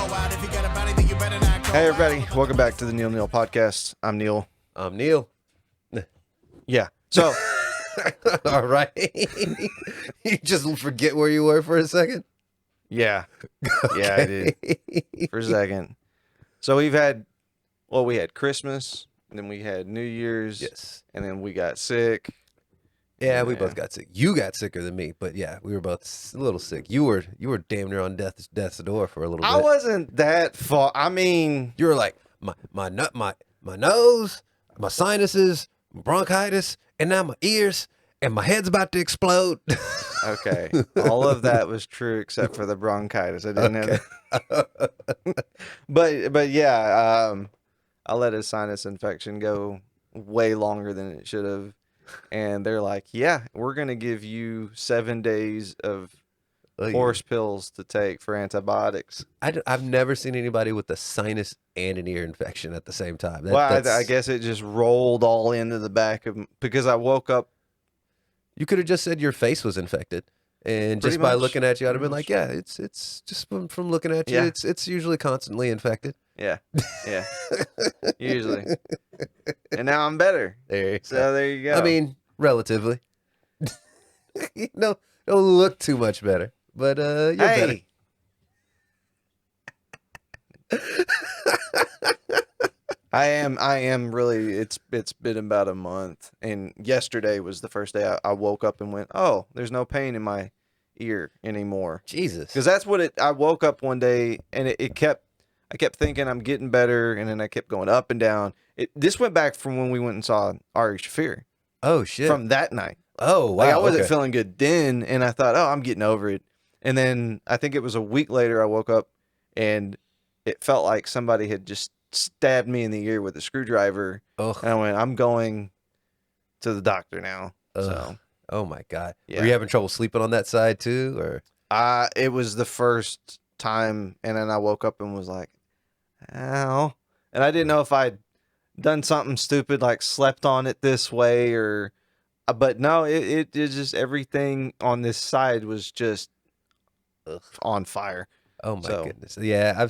Hey everybody, welcome back to the Neal podcast. I'm Neal. I'm Neal. Yeah. So, All right. You just forget where you were for a second? yeah. Yeah, I did. For a second. So we had Christmas, and then we had New Year's. Yes. And then we got sick. Yeah, we both got sick. You got sicker than me, but yeah, we were both a little sick. You were damn near on death's door for a little bit. I wasn't that far. I mean, You were like my nose, my sinuses, bronchitis, and now my ears, and my head's about to explode. okay. All of that was true except for the bronchitis. I didn't have that. But yeah, I let a sinus infection go way longer than it should have. And they're like, yeah, we're going to give you 7 days of horse pills to take for antibiotics. I've never seen anybody with a sinus and an ear infection at the same time. I guess it just rolled all into the back of because I woke up. You could have just said your face was infected, and just by looking at you, I'd have been like, yeah, it's just from looking at you, Yeah. it's usually constantly infected. Yeah. Usually. And now I'm better. There you go. I mean, relatively. No, don't look too much better, but you're better. I am really. It's been about a month, and yesterday was the first day I woke up and went, oh, there's no pain in my ear anymore. Jesus, because that's what I woke up one day and I kept thinking I'm getting better, and then I kept going up and down. This went back from when we went and saw Ari Shaffir. Oh shit! From that night. Oh wow! I wasn't feeling good then, and I thought, oh, I'm getting over it. And then I think it was a week later I woke up, and it felt like somebody had just stabbed me in the ear with a screwdriver. Ugh. And I went, I'm going to the doctor now. Ugh. So, oh my god! Yeah. Were you having trouble sleeping on that side too, or? It was the first time, and then I woke up and was like, ow. And I didn't know if I'd done something stupid like slept on it this way or, but no, it just everything on this side was just on fire. Oh my goodness! Yeah, I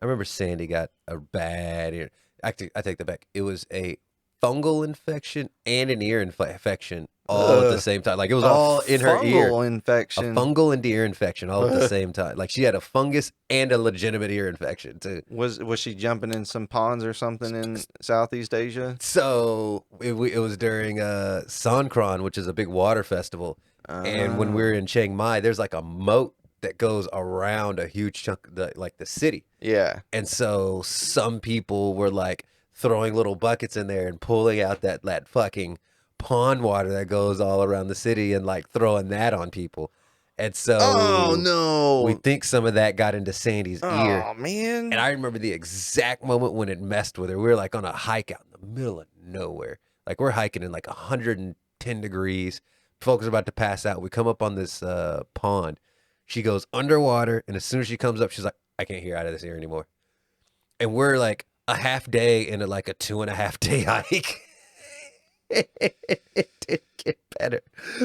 remember Sandy got a bad ear. Actually, I take that back. It was a fungal infection and an ear infection all at the same time. Like it was all in her ear. Infection. A fungal and ear infection all at the same time. Like she had a fungus and a legitimate ear infection too. Was she jumping in some ponds or something in Southeast Asia? So it was during Songkran, which is a big water festival. And when we were in Chiang Mai, there's like a moat that goes around a huge chunk of the city. Yeah. And so some people were like throwing little buckets in there and pulling out that fucking pond water that goes all around the city and like throwing that on people. And so oh no, we think some of that got into Sandy's ear. Oh man. And I remember the exact moment when it messed with her. We were like on a hike out in the middle of nowhere. Like we're hiking in like 110 degrees. Folks are about to pass out. We come up on this pond. She goes underwater, and as soon as she comes up, she's like, I can't hear out of this ear anymore. And we're like a half day into like a 2.5 day hike. It didn't get better.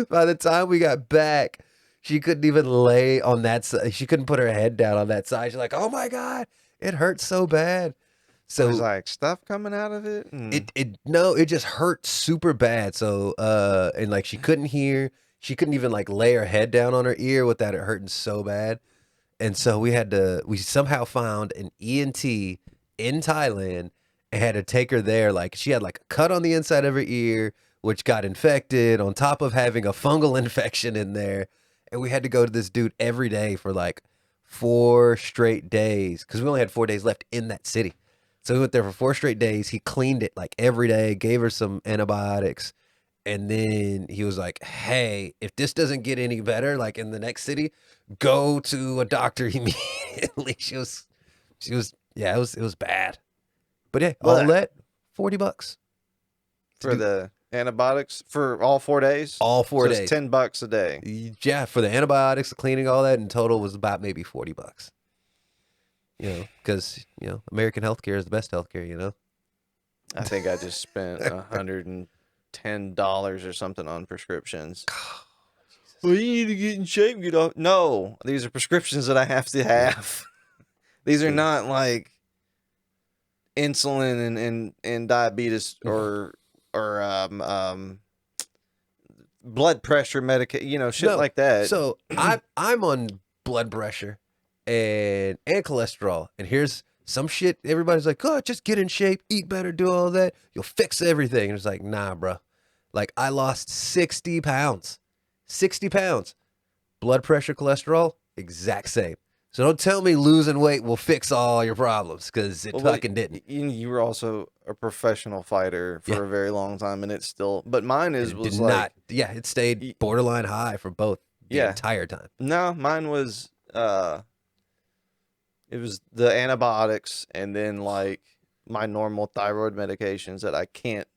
By the time we got back, she couldn't even lay on that side. She couldn't put her head down on that side. She's like, oh my God, it hurts so bad. So it was like stuff coming out of it. It just hurt super bad. So and like she couldn't hear. She couldn't even like lay her head down on her ear without it hurting so bad. And so we somehow found an ENT in Thailand and had to take her there. Like she had like a cut on the inside of her ear, which got infected on top of having a fungal infection in there. And we had to go to this dude every day for like 4 straight days because we only had 4 days left in that city. So we went there for 4 straight days. He cleaned it like every day, gave her some antibiotics. And then he was like, hey, if this doesn't get any better, like in the next city, go to a doctor immediately. She was, yeah, it was bad. But yeah, all that, $40. For the antibiotics for all 4 days? All 4 days. It's $10 a day. Yeah, for the antibiotics, the cleaning, all that, in total was about maybe $40. You know, because, you know, American healthcare is the best healthcare, you know? I think I just spent $110 or something on prescriptions. Well, you need to get in shape. You don't. No, these are prescriptions that I have to have. These are not like insulin and diabetes or blood pressure medication, shit No. like that. So I'm on blood pressure and cholesterol, and here's some shit. Everybody's like, "Oh, just get in shape, eat better, do all that. You'll fix everything." And it's like, nah, bro. Like I lost 60 pounds. 60 pounds. Blood pressure, cholesterol, exact same. So don't tell me losing weight will fix all your problems, because it fucking didn't. You were also a professional fighter for a very long time, and it's still. But mine And it was did like, not. Yeah, it stayed borderline high for both the Yeah. entire time. no, mine was it was the antibiotics and then like my normal thyroid medications that I can't.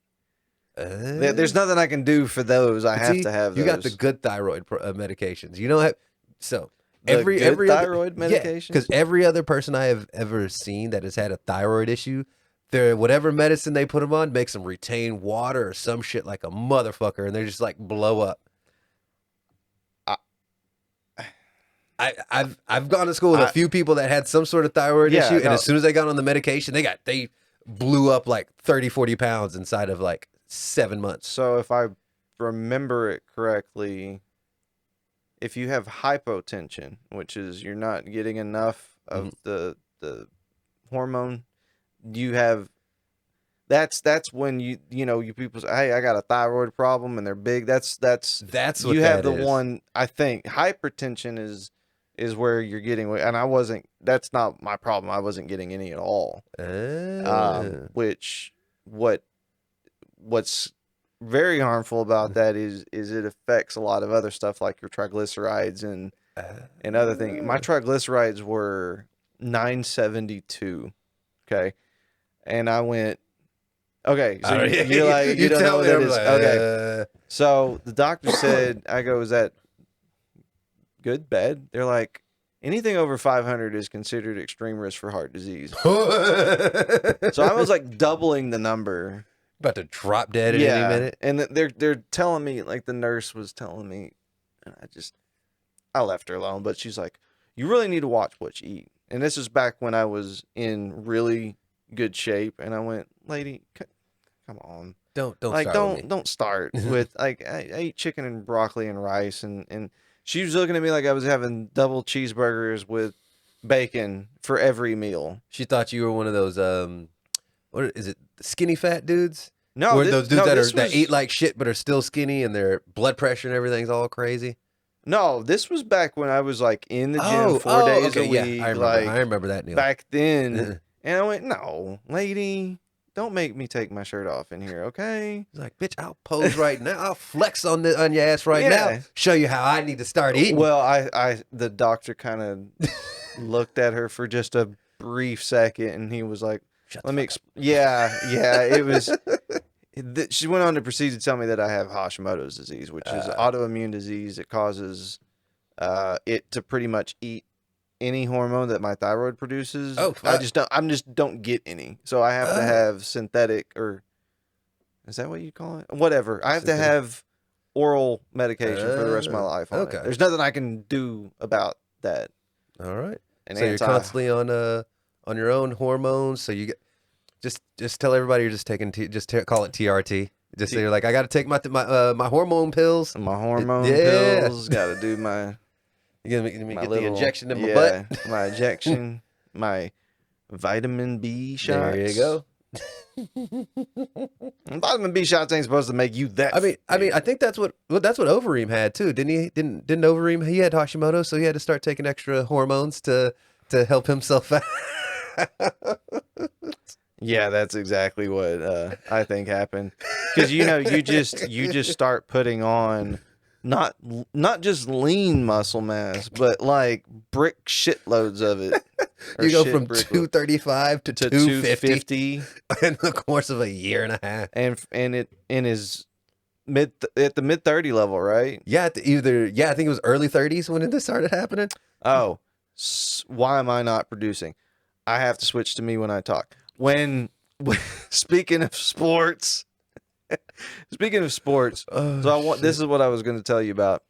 There's nothing I can do for those. I But have see, to have you those. got the good thyroid medications. You don't have so The every good every thyroid other, yeah, medications? because every other person I have ever seen that has had a thyroid issue, their whatever medicine they put them on makes them retain water or some shit like a motherfucker, and they're just like blow up. I've gone to school with a few people that had some sort of thyroid issue, and as soon as they got on the medication, they blew up like 30, 40 pounds inside of like 7 months. So if I remember it correctly, if you have hypotension, which is you're not getting enough of the hormone, you have that's when you people say, hey, I got a thyroid problem, and they're big. That's what you have that the is. one. I think hypertension is where you're getting, and I wasn't. That's not my problem. I wasn't getting any at all. Which what's very harmful about that is it affects a lot of other stuff like your triglycerides and other things. My triglycerides were 972. Okay. And I went, okay, so you're like, you don't know what that is. Okay. So the doctor said, I go, is that good, bad? They're like, anything over 500 is considered extreme risk for heart disease. So I was like doubling the number. About to drop dead at any minute. And they're telling me, like the nurse was telling me, and I left her alone, but she's like, you really need to watch what you eat. And this is back when I was in really good shape, and I went, lady, come on. Don't like start with me. don't start with like I ate chicken and broccoli and rice, and she was looking at me like I was having double cheeseburgers with bacon for every meal. She thought you were one of those what is it, skinny fat dudes? No, or those dudes that eat like shit but are still skinny, and their blood pressure and everything's all crazy. No, this was back when I was like in the gym 4 days a week. Yeah, I remember that, Neal. Back then. And I went, no, lady, don't make me take my shirt off in here, okay? He's like, bitch, I'll pose right now. I'll flex on your ass right now. Show you how I need to start eating. Well, the doctor kind of looked at her for just a brief second, and he was like, let me yeah, it was. She went on to proceed to tell me that I have Hashimoto's disease, which is autoimmune disease. It causes it to pretty much eat any hormone that my thyroid produces. Oh, I just don't get any. So I have to have synthetic, or is that what you call it? Whatever. I have to have oral medication for the rest of my life on it. There's nothing I can do about that. All right. So you're constantly on your own hormones. So you get just tell everybody you're just taking call it TRT. Just say you're like, I got to take my hormone pills. My hormone pills. Got to do my. You gonna get the injection in my butt? My injection, my vitamin B shots. There you go. Vitamin B shots ain't supposed to make you that. I mean, I think that's what Overeem had too, didn't he? Didn't Overeem? He had Hashimoto, so he had to start taking extra hormones to help himself out. Yeah, that's exactly what I think happened. Because you just start putting on not just lean muscle mass, but like brick shitloads of it. You go from 235 to 250 in the course of a year and a half, and it is at the mid 30 level, right? Yeah, I think it was early 30s when this started happening. Oh, why am I not producing? I have to switch to me when I talk. Speaking of sports, this is what I was going to tell you about.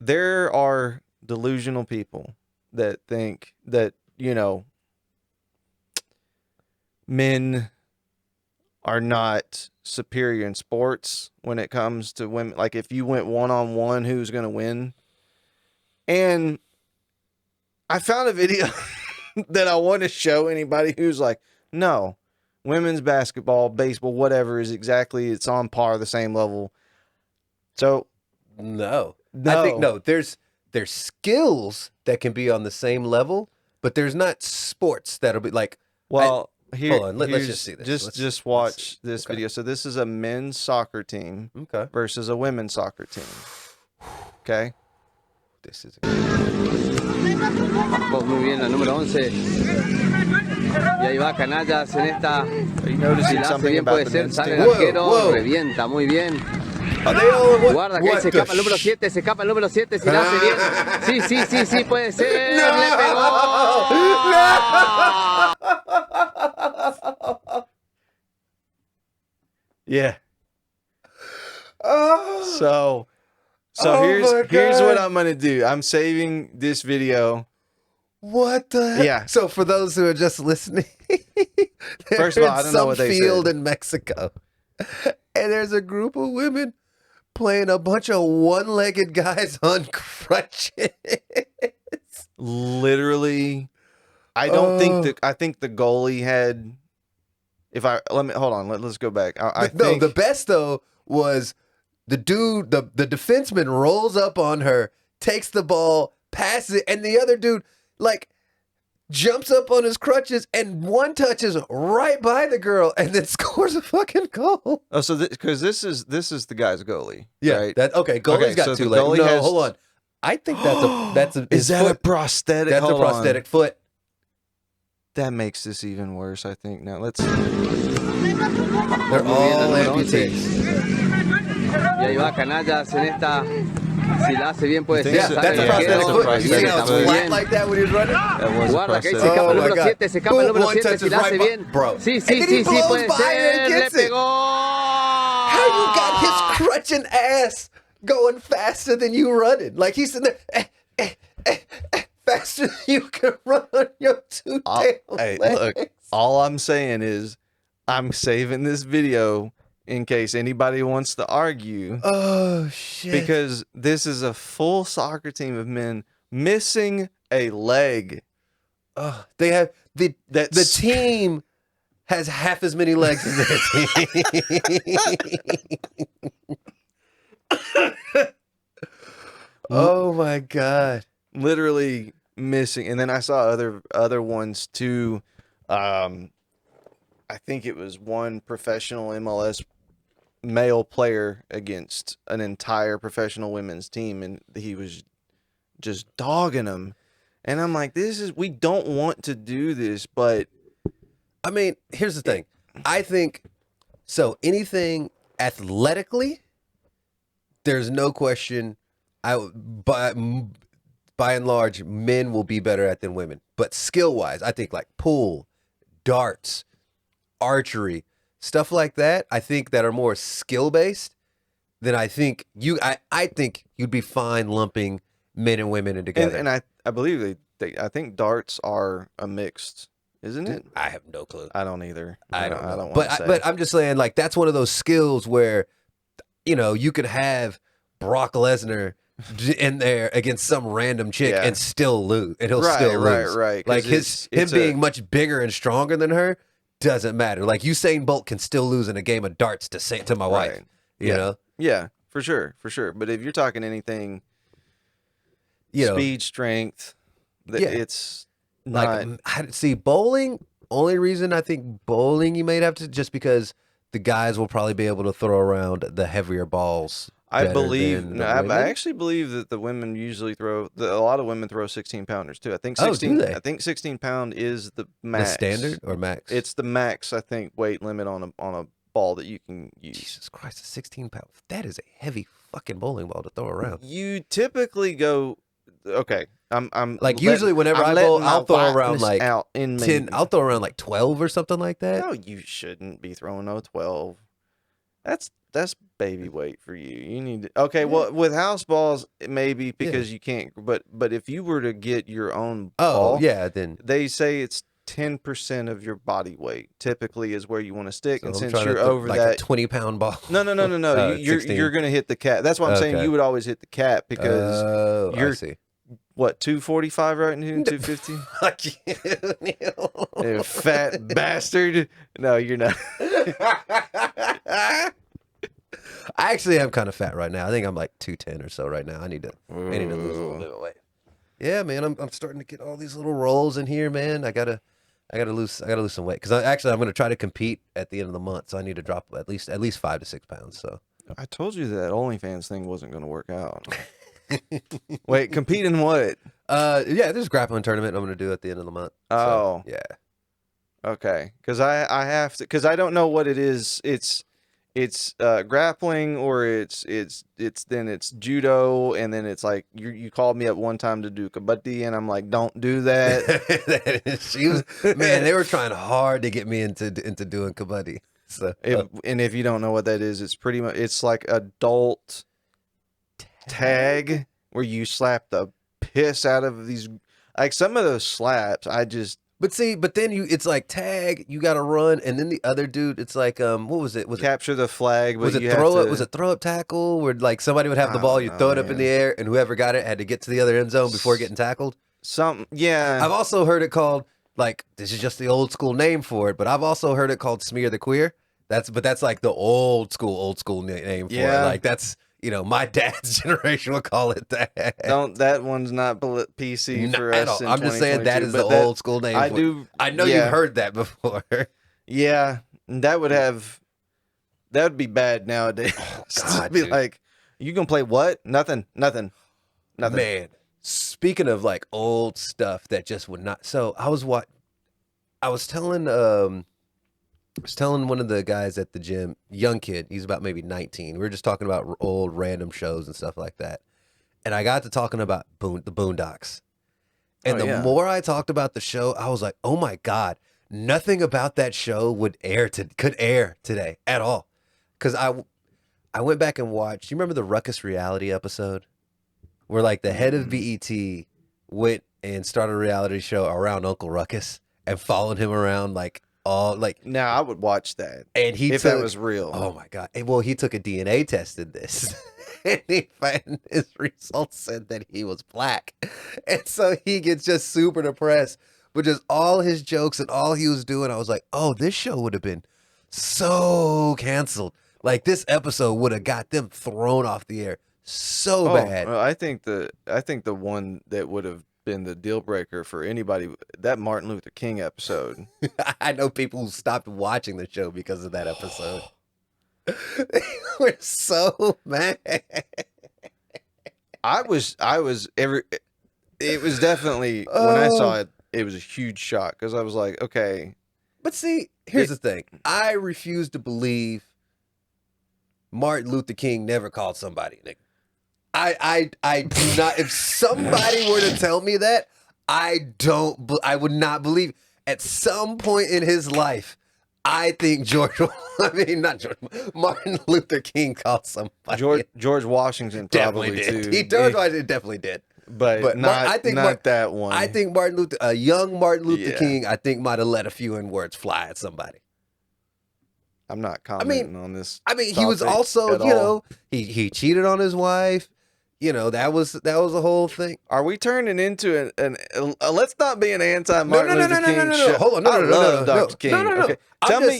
There are delusional people that think that, you know, men are not superior in sports when it comes to women. Like if you went one-on-one, who's going to win? And I found a video that I want to show anybody who's like, no, women's basketball, baseball, whatever is exactly, it's on par, the same level. So no. I think no, there's skills that can be on the same level, but there's not sports that'll be like, well, hold on, let's just see this. Just watch this video. So this is a men's soccer team versus a women's soccer team. Okay. This is muy bien, la número 11. Y ahí va Canallas en esta. Are you noticing Si la hace something bien about puede the ser, men's sale team? el arquero, revienta muy bien. Guarda que ahí se escapa el número 7, se escapa el número 7, si la hace bien. Sí, puede ser. No. Le pegó. No. Yeah. Oh. So here's what I'm gonna do. I'm saving this video. What the heck? Yeah. So for those who are just listening, First of all, I don't know what they field said. in Mexico, and there's a group of women playing a bunch of one-legged guys on crutches. Literally, I don't think I think the goalie had. Let's go back. I think the best though was the dude, the defenseman rolls up on her, takes the ball, passes it, and the other dude like jumps up on his crutches and one touches right by the girl and then scores a fucking goal. Oh, so because this is the guy's goalie. Yeah, right? Goalie's got so two the legs. goalie No, has- hold on. I think that's a Is his that a foot. prosthetic? That's a Hold on. prosthetic foot. That makes this even worse, I think. Now let's. They're Muy bien, all la número 11. amputees. Y ahí va Canallas en esta. Si la hace bien puede ser. Yeah, Sale That's a el prosthetic arquero, foot. You see how it's revienta muy flat bien. like that when he's running? That was a Guarda que ahí se prosthetic. escapa el Oh, my número God. 7, se escapa el Boom, número one 7, touches si la hace right by- bien. bro. Sí, And then he puede blows by ser. and Le gets it. pegó. How you got his crutching ass going faster than you running? Like he's sitting there faster than you can run on your two tail Hey, legs. look, all I'm saying is I'm saving this video in case anybody wants to argue, Oh shit! because this is a full soccer team of men missing a leg. They have the That's team has half as many legs as their team. Oh my god! literally missing. And then I saw other ones too. I think it was one professional MLS male player against an entire professional women's team, and he was just dogging them. And I'm like, we don't want to do this, but I mean, here's the thing. I think so. Anything athletically, there's no question. By and large, men will be better at than women. But skill wise, I think like pool, darts, archery, stuff like that. I think that are more skill based. Then I think I think you'd be fine lumping men and women in together. and I believe I think darts are a mixed, isn't it? I have no clue. I don't either. I don't know. I don't want to say. But I'm just saying, like, that's one of those skills where, you know, you could have Brock Lesnar in there against some random chick Yeah. and still lose, and he'll still lose. Right. 'Cause Like him being much bigger and stronger than her doesn't matter. Like Usain Bolt can still lose in a game of darts to my wife. Right. You know, Yeah, for sure. But if you're talking anything, speed, strength, it's not. like see bowling. Only reason I think bowling you might have to just because the guys will probably be able to throw around the heavier balls. I better believe. than No, the I women. actually believe that the women usually a lot of women throw 16-pounders too. I think Oh, do 16. they? I think 16-pound is the The max. standard or max? It's the max. I think weight limit on a ball that you can use. Jesus Christ, a 16 pound. That is a heavy fucking bowling ball to throw around. You typically go. Okay, I'm Like usually whenever I bowl, I'll throw around like out in 10. I'll throw around like 12 or something like that. No, you shouldn't be throwing no 12. That's baby weight for you. You need to, okay. Well, with house balls, maybe because you can't. But if you were to get your own ball, then they say it's 10% of your body weight. Typically, is where you want to stick. so And I'm since trying you're to over like that, a 20-pound ball. no. You're 16. gonna hit the cap. That's why I'm saying Okay. you would always hit the cap because I you're see. what 245 right now, 250. Fuck you, Neal. You fat bastard. No, you're not. I actually am kind of fat right now. I think I'm like 210 or so right now. I need to lose a little bit of weight. Yeah, man, I'm starting to get all these little rolls in here, man. I gotta lose some weight because I'm gonna try to compete at the end of the month, so I need to drop at least 5 to 6 pounds. So I told you that OnlyFans thing wasn't going to work out. Wait, compete in what? yeah, there's a grappling tournament I'm gonna do at the end of the month. Oh, so, yeah. Okay, because I have to, because I don't know what it is. It's grappling, or it's judo, and then it's like you called me up one time to do kabaddi, and I'm like, don't do that. Man, they were trying hard to get me into doing kabaddi. So and if you don't know what that is, it's pretty much, it's like adult tag where you slap the piss out of these, like some of those slaps. But then it's like tag, you got to run, and then the other dude, it's like what was it? Was capture the flag? But was it throw up tackle where like somebody would have the ball, you throw it up in the air, and whoever got it had to get to the other end zone before getting tackled? Yeah. I've also heard it called, like, this is just the old school name for it, but I've also heard it called smear the queer. That's like the old school name for it. Like that's, my dad's generation will call it that. That one's not PC for us. I'm just saying that is the old school name. I know you've heard that before. Yeah, that would be bad nowadays. God, be like, you gonna play what? Nothing. Man, speaking of like old stuff that just would not. So I was telling one of the guys at the gym, young kid, he's about maybe 19. We were just talking about old random shows and stuff like that. And I got to talking about the Boondocks. And the more I talked about the show, I was like, oh my God, nothing about that show could air today at all. Because I went back and watched, you remember the Ruckus reality episode? Where like the head of BET went and started a reality show around Uncle Ruckus and followed him around like all like. Now I would watch that, and if that was real. Oh my God! Well, he took a DNA test in this, and his results said that he was black, and so he gets just super depressed. But just all his jokes and all he was doing, I was like, oh, this show would have been so canceled. Like this episode would have got them thrown off the air so bad. I think the one that would have been the deal breaker for anybody, that Martin Luther King episode. I know people who stopped watching the show because of that episode. They were so mad. It was definitely when I saw it, it was a huge shock because I was like, okay. But see, here's the thing. I refuse to believe Martin Luther King never called somebody nigga. I do not. If somebody were to tell me that, I would not believe. At some point in his life, I think Martin Luther King called somebody. George Washington probably did. too. George Washington definitely did. But not that one. I think a young Martin Luther King, I think might have let a few N-words fly at somebody. I'm not commenting on this. I mean, he was also, he cheated on his wife. That was a whole thing. Are we turning into let's not be an anti-Martin Luther King show. Hold on, I love Dr. King. No. Okay.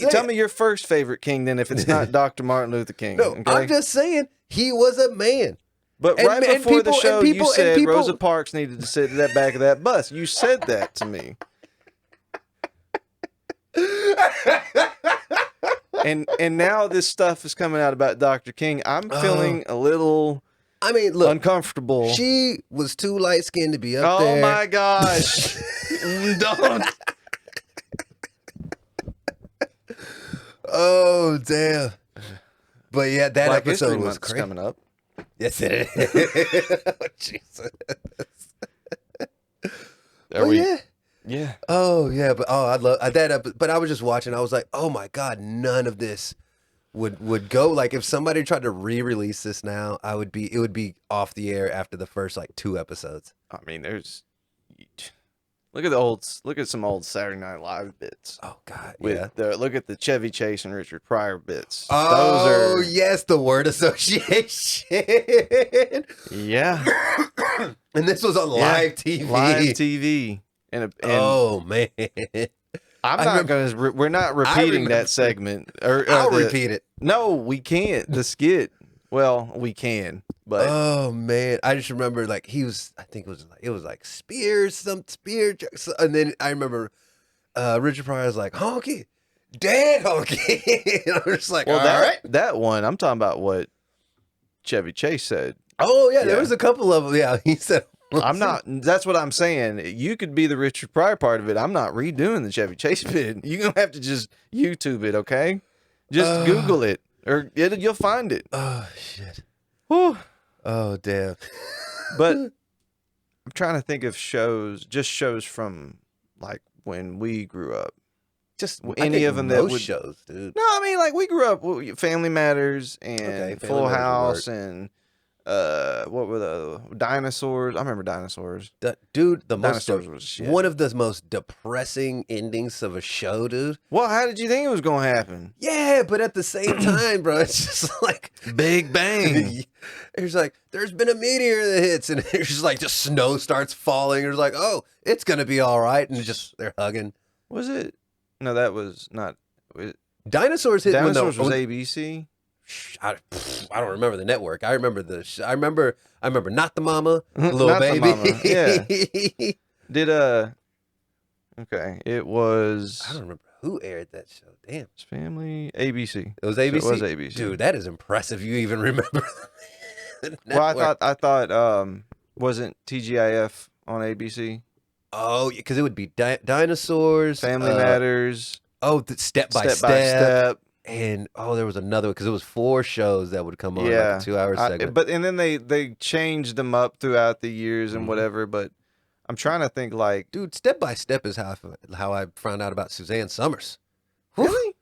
Tell me your first favorite king then, if it's not Dr. Martin Luther King. No, okay? I'm just saying he was a man. But right before the show, you said Rosa Parks needed to sit at the back of that bus. You said that to me. And now this stuff is coming out about Dr. King. I'm feeling a little uncomfortable. She was too light-skinned to be up there. Oh my gosh. Don't. Oh, damn. But yeah, that Black episode History was Month's crazy. coming up. Yes, it is. Oh, Jesus. Yeah. Oh, yeah. But I love that. But I was just watching. I was like, oh my God, none of this would go like if somebody tried to re-release this now, it would be off the air after the first like 2 episodes. I mean, look at some old Saturday Night Live bits. Oh God, Look at the Chevy Chase and Richard Pryor bits. Oh, Those are yes, the word association. yeah. And this was on live TV. Live TV. And oh man, we're not repeating that segment. I'll repeat it. No, we can't. The skit. Well, we can, but oh man, I just remember like I think it was like Spears, and then I remember Richard Pryor was like honky, dead honky. And I was just like, well, all right. that one I'm talking about what Chevy Chase said. Oh yeah, there was a couple of them. Yeah, he said. I'm not. That's what I'm saying. You could be the Richard Pryor part of it. I'm not redoing the Chevy Chase bit. You're gonna have to just YouTube it, okay? Just Google it, or you'll find it. Oh shit. Whew. Oh damn. But I'm trying to think of shows from like when we grew up. Just any of them that would shows, dude. No, I mean like we grew up with Family Matters and Full House and what were the Dinosaurs? I remember Dinosaurs. Dude, Dinosaurs was shit. One of the most depressing endings of a show, dude. Well, how did you think it was gonna happen? Yeah, but at the same time, bro, it's just like Big Bang. It's like there's been a meteor that hits, and it's just like the snow starts falling. It's like, oh, it's gonna be all right, and just they're hugging. Was it? No, that was not. Dinosaurs hit. Dinosaurs was ABC. I don't remember the network. I remember I remember Not the Mama, Little Not the Baby. Mama, yeah. Did okay, it was. I don't remember who aired that show. Damn, It's Family ABC. It was ABC. So it was ABC. Dude, that is impressive. You even remember. Well, I thought wasn't TGIF on ABC? Oh, because it would be Dinosaurs, Family Matters. Oh, Step by Step. And there was another because it was 4 shows that would come on, like a 2-hour segment. And then they changed them up throughout the years and whatever. But I'm trying to think, like, dude, Step by Step is how I found out about Suzanne Summers. Really?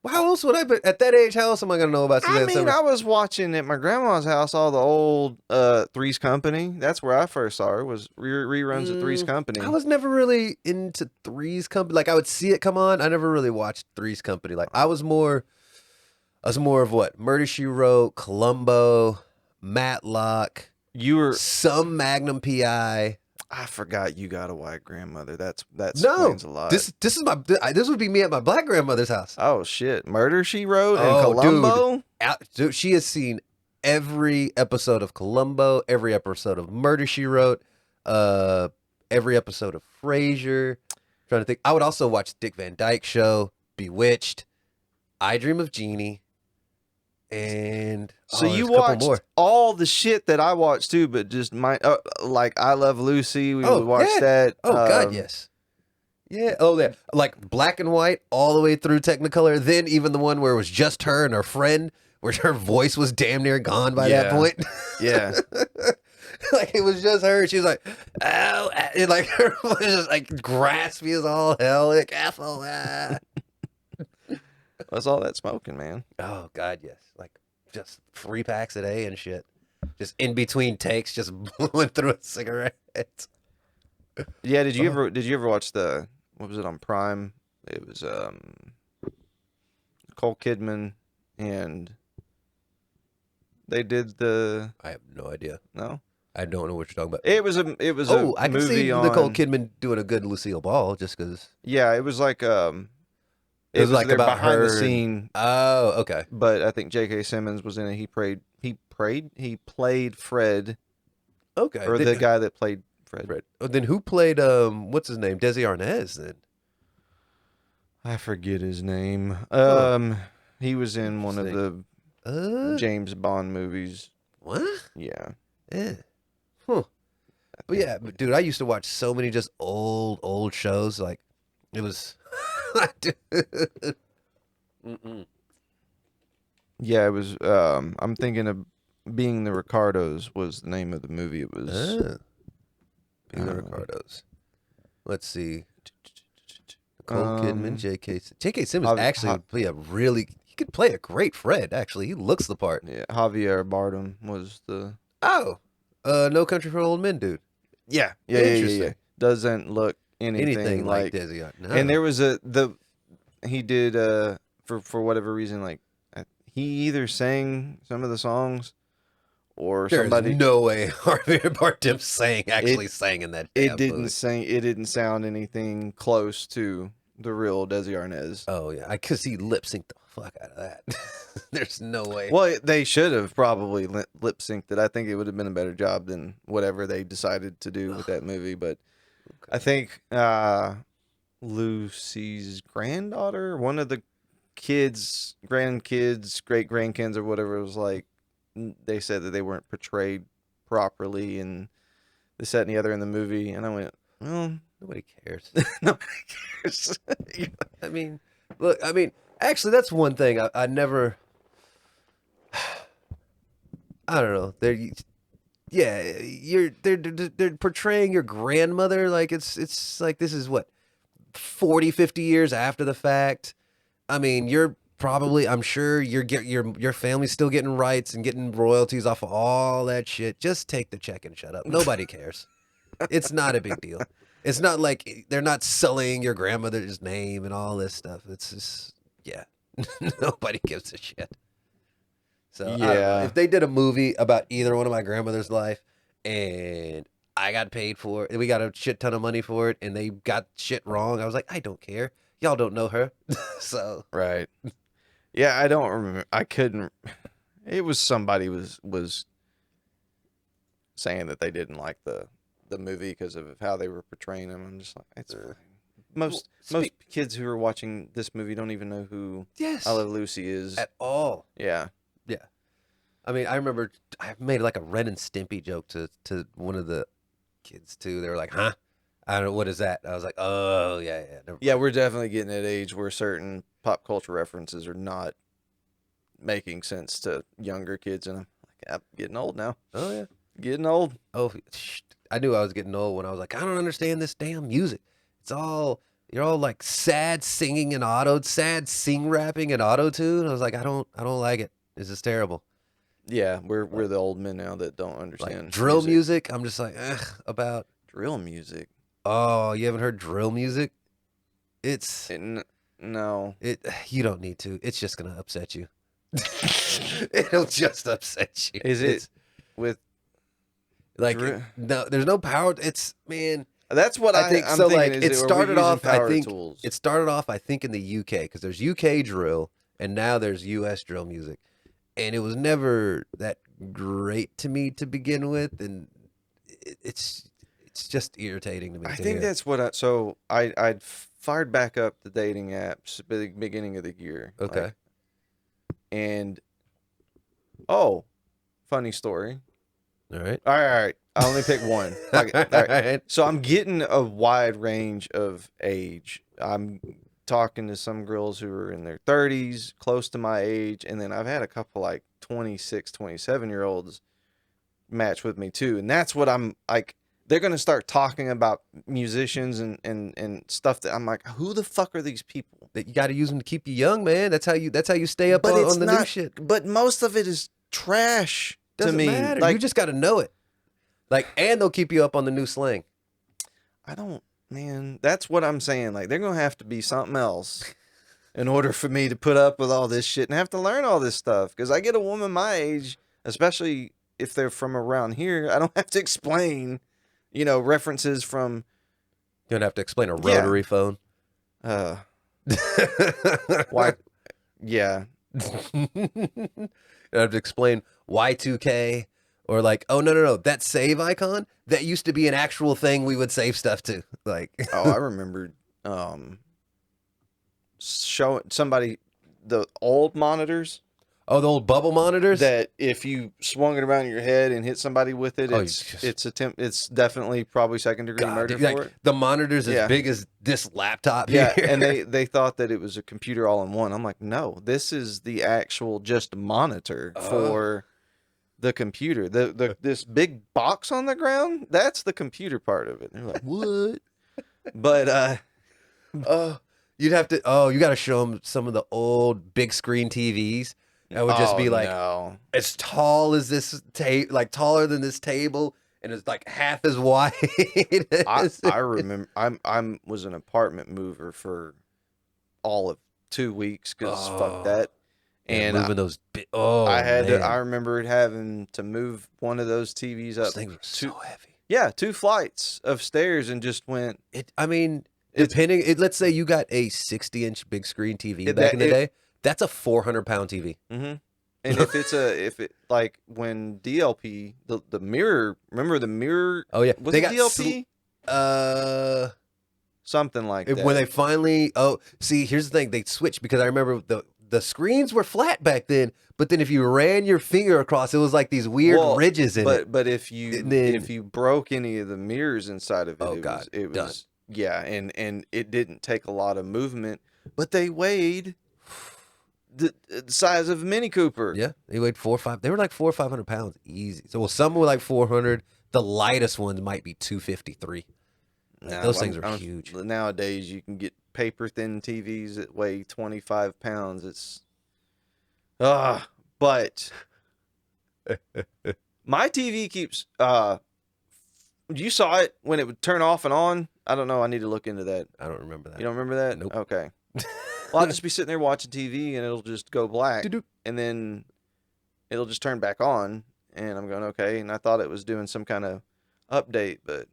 Well, how else would I? But at that age, how else am I gonna know about Suzanne Summers? I was watching at my grandma's house all the old Three's Company. That's where I first saw her. Was reruns of Three's Company. I was never really into Three's Company. Like I would see it come on. I never really watched Three's Company. Like I was more of what Murder She Wrote, Columbo, Matlock. You were some Magnum PI. I forgot you got a white grandmother. That explains a lot. This would be me at my black grandmother's house. Oh shit! Murder She Wrote and Columbo. Dude, she has seen every episode of Columbo, every episode of Murder She Wrote, every episode of Frasier. Trying to think. I would also watch Dick Van Dyke Show, Bewitched, I Dream of Jeannie, and so you watched all the shit that I watched too, but just like I Love Lucy. We would watch that. Oh God, yes. Yeah. Oh, yeah. Like black and white all the way through Technicolor. Then even the one where it was just her and her friend, where her voice was damn near gone by that point. Yeah. Like it was just her. She was like, "Oh," and like her voice was just like graspy as all hell. Like, "Apple." What's all that smoking, man? Oh God, yes. Like just 3 packs a day and shit. Just in between takes, just blowing through a cigarette. Yeah. Did you ever watch what was it on Prime? It was Nicole Kidman and they did the. I have no idea. No. I don't know what you're talking about. It was a I can movie see Nicole Kidman doing a good Lucille Ball just because. Yeah, it was like it was like about behind her the scene. Oh, okay. But I think J.K. Simmons was in it. He played Fred. Okay. Or the guy that played Fred. Oh, then who played what's his name? Desi Arnaz then. I forget his name. He was in one of the James Bond movies. What? Yeah. Yeah. Huh. But yeah, dude, I used to watch so many just old shows. Like it was. Yeah, it was. I'm thinking of Being the Ricardos was the name of the movie. It was Being the Ricardos. Let's see. Nicole Kidman, J.K. Simmons actually would play he could play a great Fred. Actually, he looks the part. Yeah, Javier Bardem was the. Oh, No Country for Old Men, dude. Yeah. Interesting. Doesn't look Anything like like Desi. No. And there was he did for whatever reason, like he either sang some of the songs or There's somebody. no way Javier Bardem sang in that. It damn didn't movie. sing. It didn't sound anything close to the real Desi Arnaz. Oh yeah, because he lip synced the fuck out of that. There's no way. Well, they should have probably lip synced it. I think it would have been a better job than whatever they decided to do with that movie. But I think Lucy's granddaughter, one of the kids, grandkids, great grandkids, or whatever, it was like, they said that they weren't portrayed properly and this, that, and the other in the movie. And I went, well, Nobody cares. nobody cares. I mean, look. I mean, actually, that's one thing I never. I don't know. They're portraying your grandmother like it's like this is what 40, 50 years after the fact. I mean, you're probably, I'm sure your family's still getting rights and getting royalties off of all that shit. Just take the check and shut up. Nobody cares. It's not a big deal. It's not like they're not sullying your grandmother's name and all this stuff. It's just, yeah, nobody gives a shit. So I don't know. If they did a movie about either one of my grandmother's life and I got paid for it, and we got a shit ton of money for it, and they got shit wrong, I was like, I don't care. Y'all don't know her. So Right. Yeah, I don't remember. I couldn't. It was somebody was saying that they didn't like the movie because of how they were portraying him. I'm just like, it's fine. Most kids who are watching this movie don't even know who yes, I Love Lucy is at all. Yeah. Yeah. I mean, I remember I made like a Ren and Stimpy joke to one of the kids too. They were like, "Huh? I don't know, what is that?" I was like, "Oh yeah, yeah." Never Yeah, mind." we're definitely getting at age where certain pop culture references are not making sense to younger kids, and I'm like, I'm getting old now. Oh yeah. Getting old. Oh, I knew I was getting old when I was like, I don't understand this damn music. You're all like sad singing and sad sing rapping and auto tune. I was like, I don't like it. This is terrible. Yeah, we're the old men now that don't understand Like drill music. I'm just like, about drill music. Oh, you haven't heard drill music? No. You don't need to. It's just gonna upset you. It'll just upset you. Is it with like no? There's no power. It's man. That's what I think. I'm so. Thinking, Like it started off. I think tools? It started off. I think in the UK because there's UK drill and now there's US drill music, and it was never that great to me to begin with, and it's just irritating to me. I think that's what I'd fired back up the dating apps at the beginning of the year. Okay. And funny story. All right. All right. I only pick one. All right. So I'm getting a wide range of age. I'm talking to some girls who are in their 30s, close to my age, and then I've had a couple like 26, 27-year-olds match with me too. And that's what I'm like. They're gonna start talking about musicians and stuff that I'm like, who the fuck are these people? That you got to use them to keep you young, man. That's how you stay up on the new shit. But most of it is trash Doesn't to me. matter. Like, you just got to know it. Like, and they'll keep you up on the new slang. Man, that's what I'm saying. Like, they're gonna have to be something else in order for me to put up with all this shit and have to learn all this stuff. Because I get a woman my age, especially if they're from around here, I don't have to explain, references from. You don't have to explain a rotary phone. Why? Yeah. You don't have to explain Y2K or like, oh no, that save icon that used to be an actual thing we would save stuff to. Like, I remember showing somebody the old monitors. Oh, the old bubble monitors. That if you swung it around your head and hit somebody with it, it's definitely probably second-degree murder for it. The monitor's as big as this laptop here. Yeah, and they thought that it was a computer all in one. I'm like, no, this is the actual just monitor for the computer. This big box on the ground, that's the computer part of it. And they're like, what? But You'd have to. Oh, you got to show them some of the old big screen TVs. That would just be like no. as tall as this like taller than this table, and it's like half as wide. I remember I was an apartment mover for all of 2 weeks because fuck that. And moving those. I had to. I remember having to move one of those TVs up. Those things were so heavy. Yeah, 2 flights of stairs and just went. I mean, depending. Let's say you got a 60-inch big screen TV back in the day. That's a 400-pound TV. Mm-hmm. And if it like when DLP the mirror, remember the mirror? Oh yeah, was they it DLP? Something like that. When they finally see, here's the thing, they switched because I remember the screens were flat back then, but then if you ran your finger across, it was like these weird ridges in it. But if you broke any of the mirrors inside of it, it was done. Yeah, and it didn't take a lot of movement, but they weighed the size of a Mini Cooper. Yeah, they weighed 4 or 5. They were like 400 or 500 pounds easy. So some were like 400. The lightest ones might be 253. Those things are huge. Nowadays, you can get paper thin TVs that weigh 25 pounds. It's but my TV keeps you saw it when it would turn off and on. I don't know. I need to look into that. I don't remember that. You don't remember that? Nope. Okay. Well, I'll just be sitting there watching TV and it'll just go black, and then it'll just turn back on, and I'm going, okay. And I thought it was doing some kind of update, but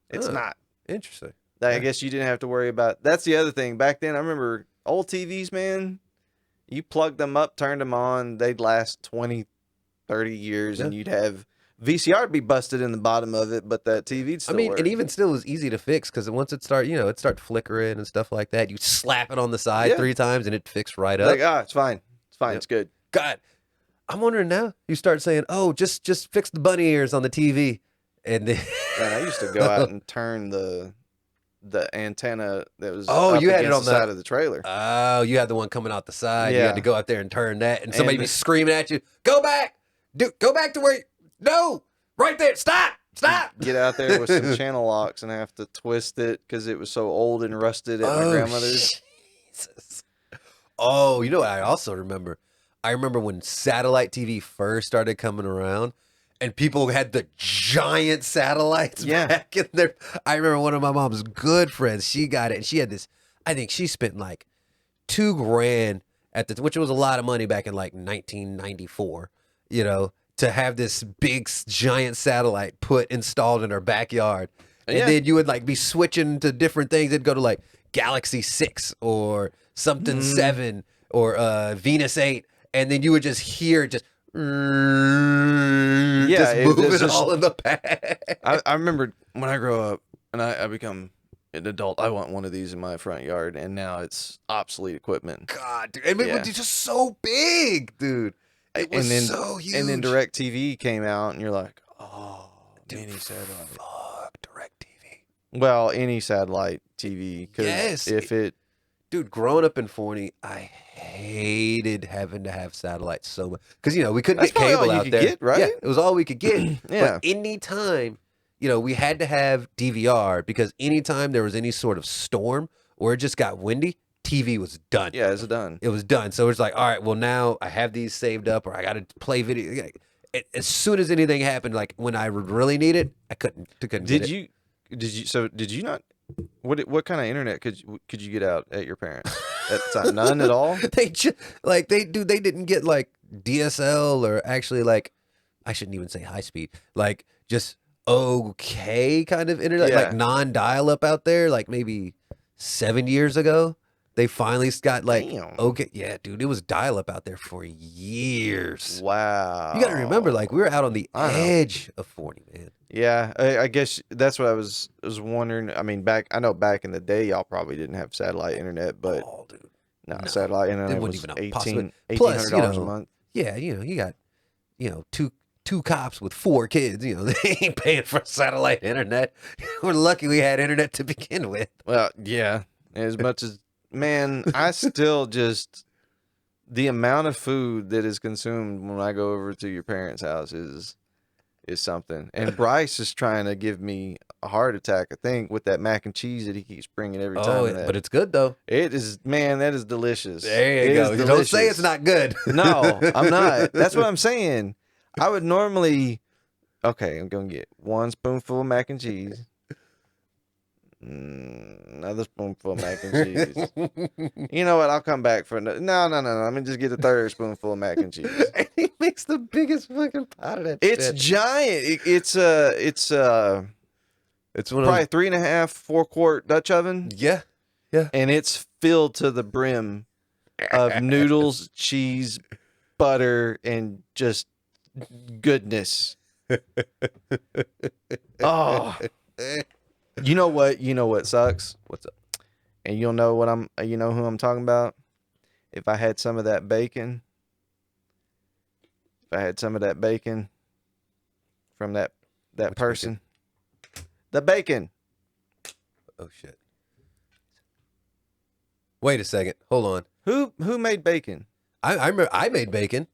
it's not. Interesting. I guess you didn't have to worry about. That's the other thing. Back then, I remember old TVs, man. You plugged them up, turned them on, they'd last 20, 30 years, and you'd have VCR be busted in the bottom of it, but that TV'd still work. and even still, it was easy to fix because once it started flickering and stuff like that. You slap it on the side 3 times, and it fixed right up. Like, it's fine. It's fine. It's good. God, I'm wondering now. You start saying, "Oh, just fix the bunny ears on the TV," and then man, I used to go out and turn the antenna that was you had it on the side of the trailer. Oh, you had the one coming out the side. Yeah. You had to go out there and turn that, and somebody be screaming at you, "Go back, go back to where right there, stop." Get out there with some channel locks and have to twist it because it was so old and rusted at my grandmother's. Jesus. Oh, you know what I also remember? I remember when satellite TV first started coming around, and people had the giant satellites back in there. I remember one of my mom's good friends, she got it, and she had this, I think she spent like $2,000 which was a lot of money back in like 1994, to have this big giant satellite installed in her backyard. And then you would like be switching to different things. It'd go to like Galaxy 6 or something 7 or Venus 8. And then you would just hear just moving all in the back. I remember when I grow up and I become an adult, I want one of these in my front yard, and now it's obsolete equipment. God, dude. And it was just so big, dude. It was so huge. And then DirecTV came out, and you're like, oh, mini satellite. Fuck DirecTV. Well, any satellite TV. Yes. Dude, growing up in Forney, I hated having to have satellites so much. Because, we couldn't get cable out there. Get, right? Yeah, it was all we could get. Yeah. But anytime, we had to have DVR because anytime there was any sort of storm or it just got windy, TV was done. Yeah, it's done. It was done. So it's like, all right, well, now I have these saved up or I got to play video. As soon as anything happened, like when I would really need it, I couldn't get it. Did you not? What kind of internet could you get out at your parents at the time? None at all. They didn't get like DSL or actually like, I shouldn't even say high speed, like just okay kind of internet, like non-dial up out there. Like maybe 7 years ago, they finally got like okay, yeah, dude, it was dial up out there for years. Wow. You got to remember, like we were out on the edge of 40, man. Yeah, I guess that's what I was wondering. I mean, back in the day, y'all probably didn't have satellite internet, but no, satellite internet was $1,800 a month. Yeah, you got two cops with 4 kids. They ain't paying for satellite internet. We're lucky we had internet to begin with. Well, yeah, as much as man, I still just the amount of food that is consumed when I go over to your parents' house is is something. And Bryce is trying to give me a heart attack, I think, with that mac and cheese that he keeps bringing every time. Oh, but it's good though. It is, man, that is delicious. There you go. Don't say it's not good. No, I'm not. That's what I'm saying. I would normally, okay, I'm going to get 1 spoonful of mac and cheese. Another spoonful of mac and cheese. You know what? I'll come back for another. No. Let me just get a 3rd spoonful of mac and cheese. And he makes the biggest fucking pot of that It's shit. giant. It's one probably 3.5, 4-quart Dutch oven. Yeah. And it's filled to the brim of noodles, cheese, butter, and just goodness. Oh. You know what? You know what sucks? What's up? And you'll know what you know who I'm talking about? If I had some of that bacon. If I had some of that bacon from that person. Bacon? The bacon. Oh shit. Wait a second. Hold on. Who made bacon? I remember I made bacon.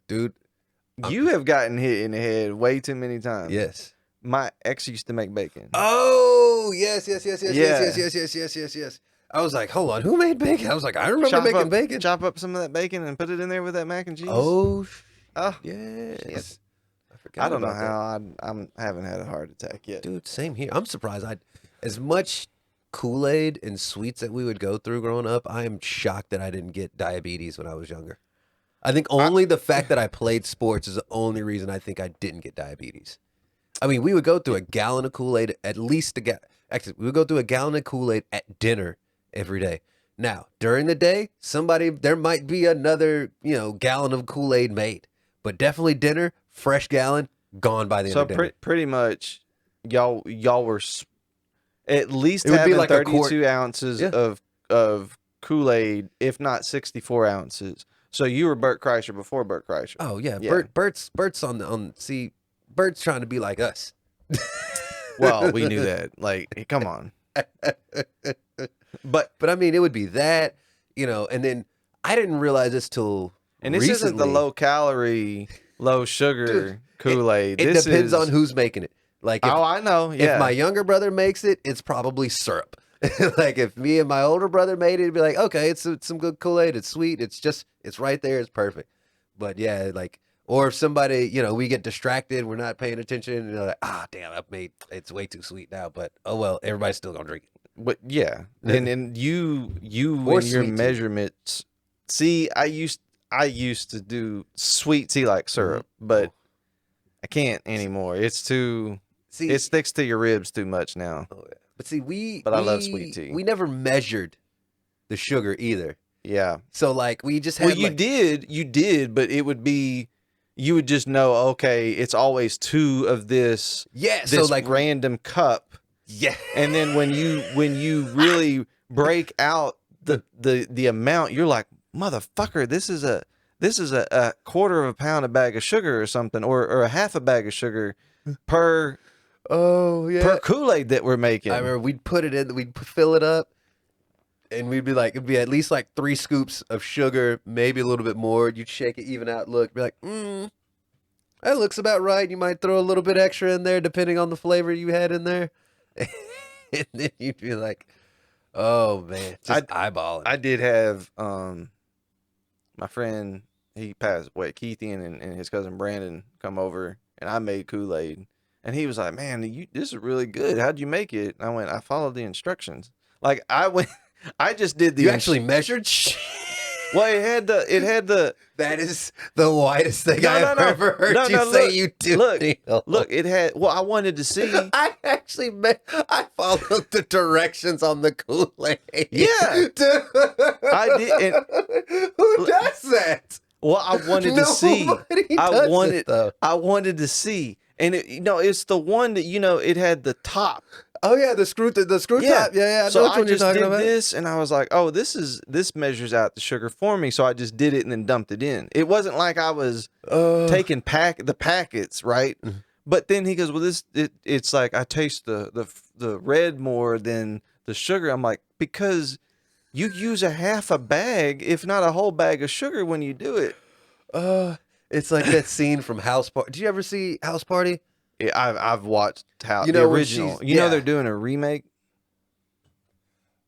Dude. You have gotten hit in the head way too many times. Yes. My ex used to make bacon. Oh, yes. Yeah. Yes. I was like, hold on, who made bacon? I was like, I remember making bacon. Chop up some of that bacon and put it in there with that mac and cheese. Oh, yes. yes. I don't know how I haven't had a heart attack yet. Dude, same here. I'm surprised. As much Kool Aid and sweets that we would go through growing up, I am shocked that I didn't get diabetes when I was younger. I think only the fact that I played sports is the only reason I think I didn't get diabetes. I mean, we would go through a gallon of Kool Aid, at least actually, we would go through a gallon of Kool Aid at dinner every day. Now, during the day, there might be another, gallon of Kool Aid made, but definitely dinner, fresh gallon, gone by the end of dinner. So pretty much, y'all were at least It would be having like a quart. 32 ounces of Kool Aid, if not 64 ounces. So you were Bert Kreischer before Bert Kreischer. Oh yeah, Yeah. Bert's Bert's trying to be like us. Well, we knew that. Like, come on. But I mean, it would be that, and then I didn't realize this till and this recently. isn't the low calorie, low sugar Kool Aid. It This depends is on who's making it. Like, I know. Yeah. if my younger brother makes it, it's probably syrup. Like if me and my older brother made it, it'd be like, okay, it's some good Kool Aid. It's sweet. It's right there. It's perfect. But yeah, like, or if somebody, we get distracted, we're not paying attention, and they're like, damn, it's way too sweet now. But oh well, everybody's still gonna drink it. But yeah, and you Or and your sweet tea. measurements. See, I used to do sweet tea like syrup, but I can't anymore. It's too. See, It sticks to your ribs too much now. oh, yeah. But see, I love sweet tea. We never measured the sugar either. Yeah. So like we just had. Well, you did, but it would be. You would just know. Okay, it's always 2 of this. Yeah. This So like random cup. yeah. And then when you really break out the amount, you're like, motherfucker, this is a quarter of a pound a bag of sugar or something, or a half a bag of sugar per Oh yeah. per Kool-Aid that we're making. I remember we'd put it in, we'd fill it up, and we'd be like, it'd be at least like 3 scoops of sugar, maybe a little bit more. You'd shake it, even out, look, be like, that looks about right. You might throw a little bit extra in there, depending on the flavor you had in there. And then you'd be like, oh man, just eyeballing. I did have my friend, he passed away, Keithian, and his cousin Brandon come over, and I made Kool-Aid. And he was like, man, this is really good. How'd you make it? And I went, I followed the instructions. Like I just did the. You actually measured? Well, it had the. That is the widest thing No, I've no, no. ever heard No, you no, say look, you do. look, Neal. Look, it had. Well, I wanted to see. I actually I followed the directions on the Kool-Aid. Yeah. I did. Who does that? Well, I wanted to see. Nobody I does wanted. it, though. I wanted to see, and it's the one that it had the top. Oh yeah, the screw top. Yeah, I So know which I one you're just talking did about. this, and I was like, "Oh, this measures out the sugar for me." So I just did it and then dumped it in. It wasn't like I was taking the packets, right? Mhm. But then he goes, "Well, it's like I taste the red more than the sugar." I'm like, because you use a half a bag, if not a whole bag of sugar when you do it. It's like that scene from House Party. Did you ever see House Party? Yeah, I've watched You the know when original. she's- You know yeah. they're doing a remake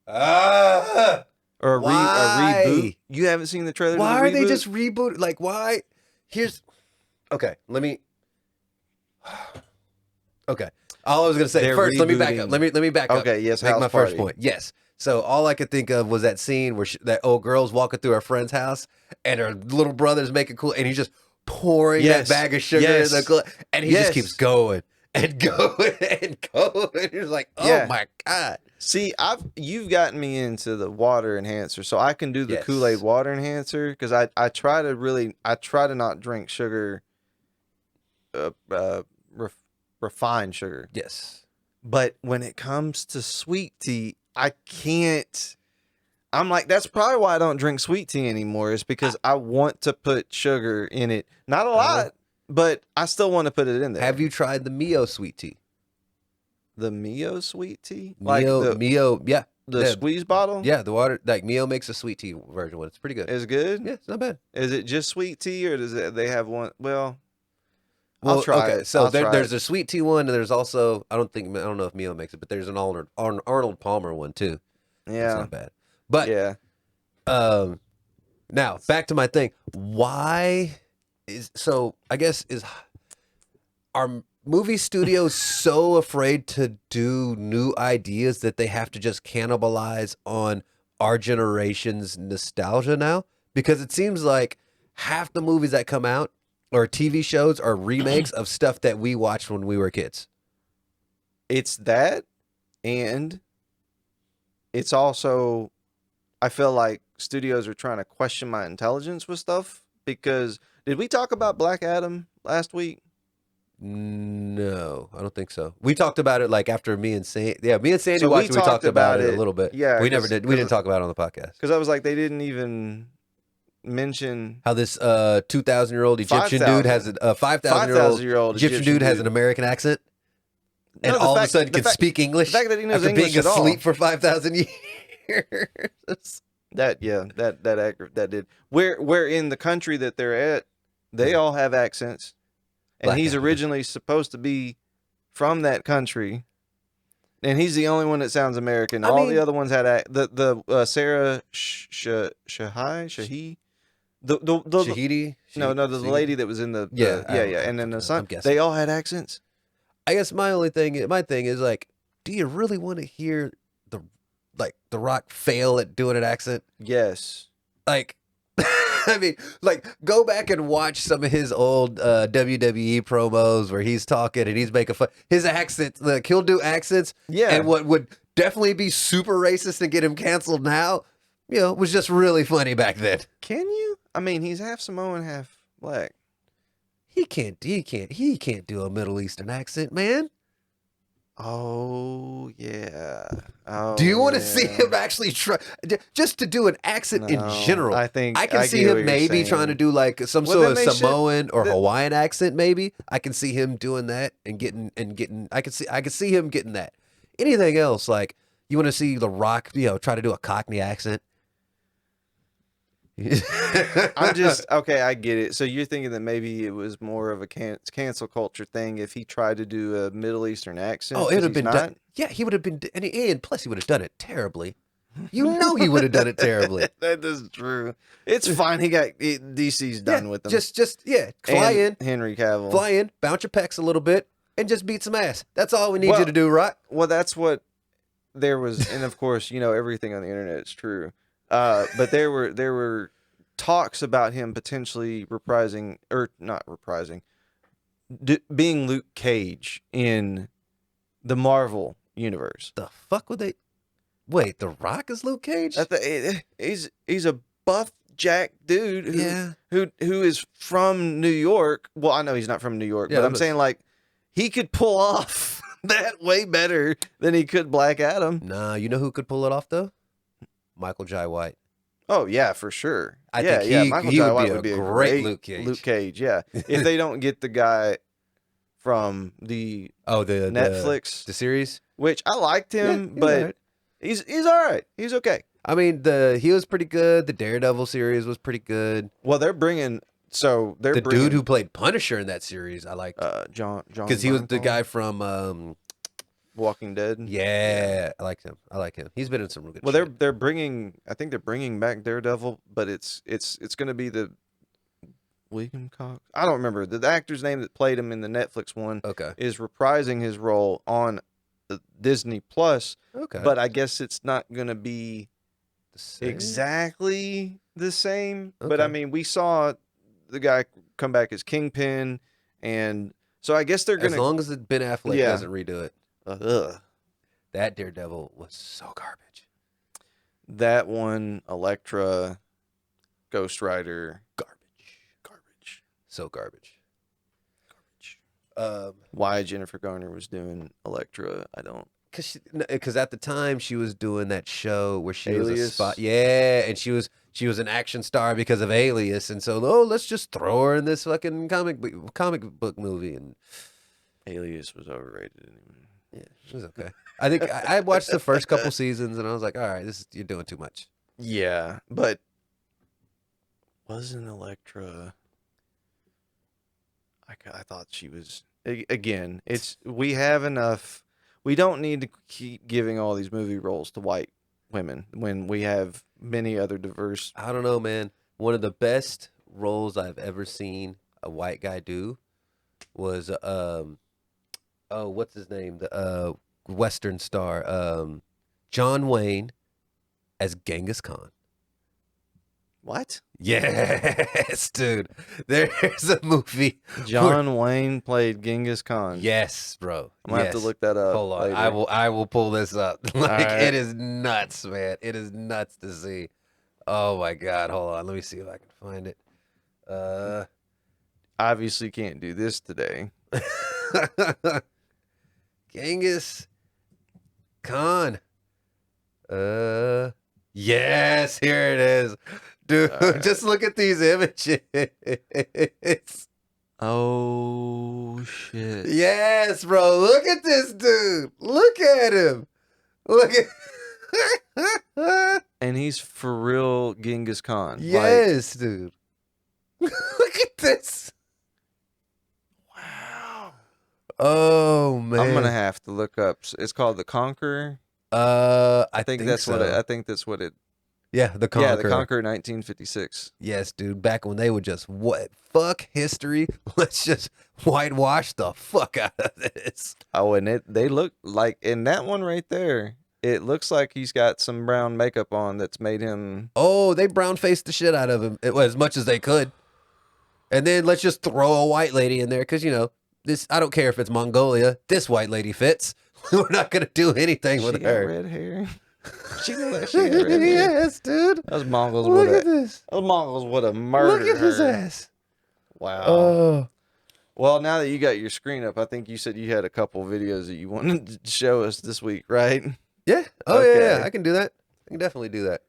Ah, or a why? reboot. You haven't seen the trailer? Why to the are they reboot? just reboot? Like, why? Here's okay. Let me. Okay. All I was gonna say They're first. Let me back up. rebooting. Let me back up. Okay, yes, Make House my first Party. point. Yes. So all I could think of was that scene where that old girl's walking through her friend's house and her little brother's making Kool, and he's just pouring Yes. that bag of sugar Yes. in the Kool, and he just Yes. keeps going and going and going. And he's like, oh Yeah. my god. See, you've gotten me into the water enhancer, so I can do the Yes. Kool Aid water enhancer because I try to not drink sugar, refined sugar. Yes. But when it comes to sweet tea, I can't. I'm like, that's probably why I don't drink sweet tea anymore. Is because I want to put sugar in it, not a lot, but I still want to put it in there. Have you tried the Mio sweet tea? The Mio sweet tea, Mio, yeah, the squeeze bottle? yeah, the water. Like Mio makes a sweet tea version one. It's pretty good. Is it good? Yeah, it's not bad. Is it just sweet tea, or they have one? Well, I'll try okay. it. So I'll try there's it. a sweet tea one, and there's also I don't know if Mio makes it, but there's an Arnold Palmer one too. It's Yeah, not bad. But yeah. now back to my thing. Why I guess are movie studios so afraid to do new ideas that they have to just cannibalize on our generation's nostalgia now? Because it seems like half the movies that come out or TV shows are remakes of stuff that we watched when we were kids. It's that, and it's also, I feel like studios are trying to question my intelligence with stuff because did we talk about Black Adam last week? No, I don't think so. We talked about it like after me and Sandy. Yeah, me and Sandy So we watched it. We talked about it a it- little bit. yeah, we never 'cause- did. We didn't talk about it on the podcast. Because I was like, they didn't even mention How this 2,000-year-old Egyptian 5,000. dude has a 5,000-year-old 5,000-year-old Egyptian dude has an American accent, and No, the all of a fact- sudden the can fact- speak English the fact that he knows after English being at all. asleep for 5,000 years. that did where in the country that they're at, they all have accents, and Black he's Adam. originally supposed to be from that country, and he's the only one that sounds American. I All mean- the other ones had Sarah Shahi, the Shahidi? no the Shahidi? lady that was in the Yeah, I don't know. and then the I'm son, guessing. they all had accents. I guess my thing is like, do you really want to hear the Rock fail at doing an accent? Yes. Like, I mean, like, go back and watch some of his old WWE promos where he's talking and he's making fun. His accents, like, he'll do accents, Yeah. and what would definitely be super racist and get him canceled now, was just really funny back then. Can you? I mean, he's half Samoan, half black. He can't do a Middle Eastern accent, man. Oh yeah. Oh, Do you want to yeah. see him actually try just to do an accent in No, general? I think I can see get what him you're maybe saying. trying to do like some Well, sort then of they should- Samoan or the- Hawaiian accent. Maybe I can see him doing that and getting. I can see him getting that. Anything else like you want to see The Rock, try to do a Cockney accent? I'm just okay. I get it. So you're thinking that maybe it was more of a cancel culture thing if he tried to do a Middle Eastern accent. Oh, it would 'cause have he's been not? done. Yeah, he would have been, and plus he would have done it terribly. You know he would have done it terribly. That is true. It's fine. DC's done Yeah, with them. just fly And in, Henry Cavill. fly in, bounce your pecs a little bit, and just beat some ass. That's all we need Well- you to do, Rock. Well, that's what there was, and of course, everything on the internet is true. But there were talks about him potentially reprising, or not reprising, being Luke Cage in the Marvel universe. The fuck would they? Wait, The Rock is Luke Cage? He's a buff jack dude who, Yeah. who is from New York. Well, I know he's not from New York, Yeah, but I'm but- saying like he could pull off that way better than he could Black Adam. Nah, you know who could pull it off though? Michael Jai White. Oh yeah, for sure. I yeah, think yeah. he- Michael he Jai would White be would a be a great great Luke Cage. Luke Cage, yeah. If they don't get the guy from the Oh, the Netflix, the series. which I liked him, he's but alright. he's all right. He's okay. I mean, he was pretty good. The Daredevil series was pretty good. Well, they're bringing So they're The bringing dude who played Punisher in that series, I liked. John Because he was the Bernthal, guy from Walking Dead. yeah, I like him. I like him. He's been in some real good Well, shit. they're bringing. I think they're bringing back Daredevil, but it's going to be the William Cox. I don't remember the actor's name that played him in the Netflix one. Okay. Is reprising his role on Disney Plus. Okay. But I guess it's not going to be The same? exactly the same. But I Okay. mean, we saw the guy come back as Kingpin, and so I guess they're As gonna. long as Ben Affleck Yeah. doesn't redo it. Ugh. That Daredevil was so garbage. That one, Elektra, Ghost Rider, garbage. So garbage. Why Jennifer Garner was doing Elektra, I don't. Because at the time she was doing that show where she was a Alias? spot. Yeah, and she was an action star because of Alias, and so let's just throw her in this fucking comic book movie, and Alias was overrated anyway. yeah, it was okay. I think I watched the first couple seasons, and I was like, all right, you're doing too much. Yeah, but wasn't Elektra? I thought she was. Again, we have enough. We don't need to keep giving all these movie roles to white women when we have many other diverse. I don't know, man. One of the best roles I've ever seen a white guy do was what's his name? The Western star, John Wayne as Genghis Khan. What? Yes, dude. There's a movie. John Wayne played Genghis Khan. Yes, bro. I'm gonna have to look that up. Hold on. later. I will pull this up. Like right. it is nuts, man. It is nuts to see. Oh my god. Hold on. Let me see if I can find it. Obviously can't do this today. Genghis Khan. Yes, here it is. Dude, right. just look at these images. Oh shit. Yes, bro. Look at this dude. Look at him. Look at And he's for real Genghis Khan. Yes, dude. Look at this. Wow. Oh man. I'm gonna have to look up. It's called The Conqueror. I think think that's so. what I think that's what it. Yeah, the Conqueror. Yeah, The Conqueror, 1956. Yes, dude. Back when they would just fuck history. Let's just whitewash the fuck out of this. Oh, and they look like in that one right there. It looks like he's got some brown makeup on that's made him. Oh, they brown faced the shit out of him as much as they could. And then let's just throw a white lady in there because this. I don't care if it's Mongolia. This white lady fits. We're not gonna do anything with She got her. red hair. She got red hair. Yes, dude. Those Mongols Look would at this. Those Mongols would have murdered Look at his her. ass. Wow. Oh. Well, now that you got your screen up, I think you said you had a couple videos that you wanted to show us this week, right? Yeah. Oh Okay. yeah. I can do that. I can definitely do that.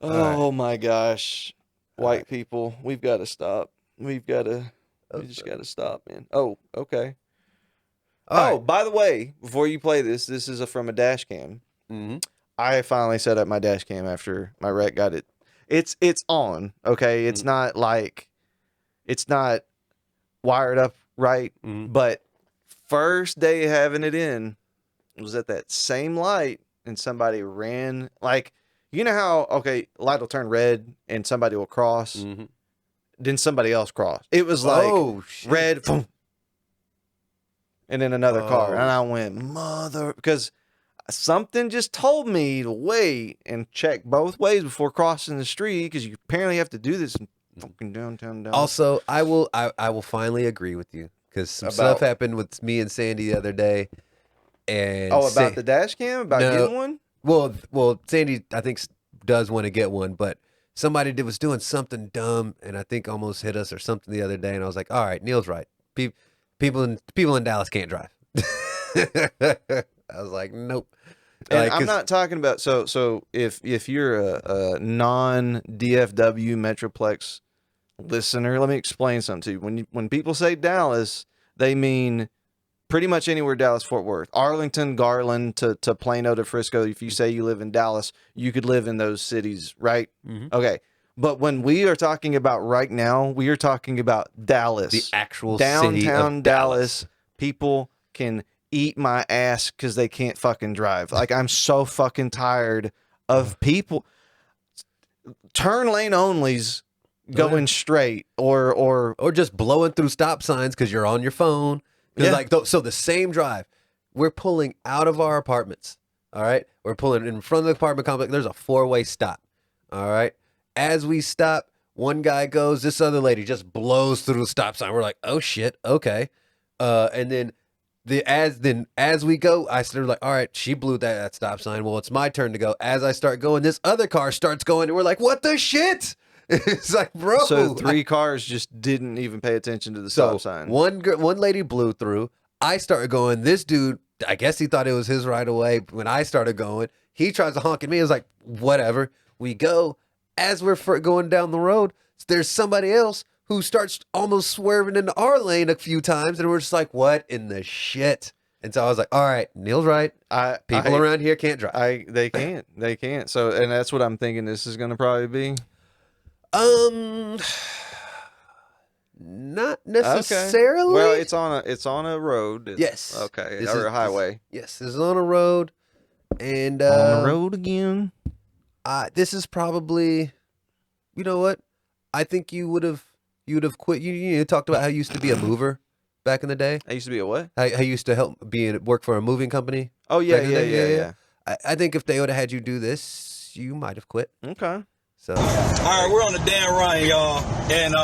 Oh my gosh. White people, we've got to stop. We just got to stop, man. Oh, okay. All right. By the way, before you play this is from a dash cam. Mm-hmm. I finally set up my dash cam after my wreck got it. It's on, okay? It's not like it's not wired up right, but first day having it in was at that same light and somebody ran like you know how light will turn red and somebody will cross. Then somebody else crossed. It was like red boom, and then another car. And I went, because something just told me to wait and check both ways before crossing the street because you apparently have to do this in fucking downtown Dallas. Also, I will finally agree with you because some stuff happened with me and Sandy the other day. And about the dash cam? About getting one? Well, Sandy I think does want to get one, but somebody was doing something dumb and I think almost hit us or something the other day, and I was like, all right, Neal's right. People in Dallas can't drive. I was like, nope. And I'm not talking about so if you're a non DFW Metroplex listener, let me explain something to you. When people say Dallas, they mean pretty much anywhere Dallas Fort Worth, Arlington, Garland to Plano to Frisco. If you say you live in Dallas, you could live in those cities, right? Okay. But when we are talking about right now, we are talking about Dallas, The actual downtown city of Dallas. People can eat my ass because they can't fucking drive. Like, I'm so fucking tired of people turn lane onlys going straight or just blowing through stop signs because you're on your phone. 'Cause Yeah. like so the same drive, we're pulling out of our apartments. All right, we're pulling in front of the apartment complex. There's a 4-way stop. All right, as we stop, one guy goes. This other lady just blows through the stop sign. We're like, oh shit, okay. And then as we go, I started like, all right, she blew that stop sign. Well, it's my turn to go. As I start going, this other car starts going, and we're like, what the shit? It's like, bro. so 3 cars just didn't even pay attention to the stop sign. One lady blew through. I started going. This dude, I guess he thought it was his right of way. When I started going, he tries to honk at me. I was like, whatever. We go. As we're going down the road, there's somebody else who starts almost swerving into our lane a few times, and we're just like, what in the shit? And so I was like, all right, Neal's right. People around here can't drive. They can't. So, and that's what I'm thinking this is going to probably be. Not necessarily. Okay. Well, it's on a road. Yes. Okay. Or a highway. Yes, this is on a road, and on the road again. This is probably, you know what? I think you would have quit. You talked about how you used to be a mover back in the day. I used to be a what? I used to work for a moving company. Oh yeah, yeah. I think if they would have had you do this, you might have quit. Okay. So. All right, we're on the Dan run, y'all, and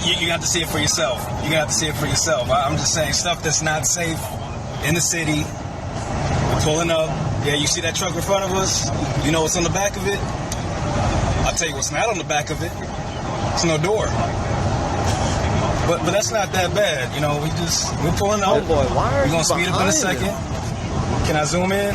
you got to see it for yourself. You got to see it for yourself. I'm just saying, stuff that's not safe in the city. We're pulling up. Yeah, you see that truck in front of us? You know what's on the back of it? I'll tell you what's not on the back of it. It's no door. But that's not that bad. You know, we're pulling up. Oh boy, why are we're you gonna speed up in a second. Can I zoom in?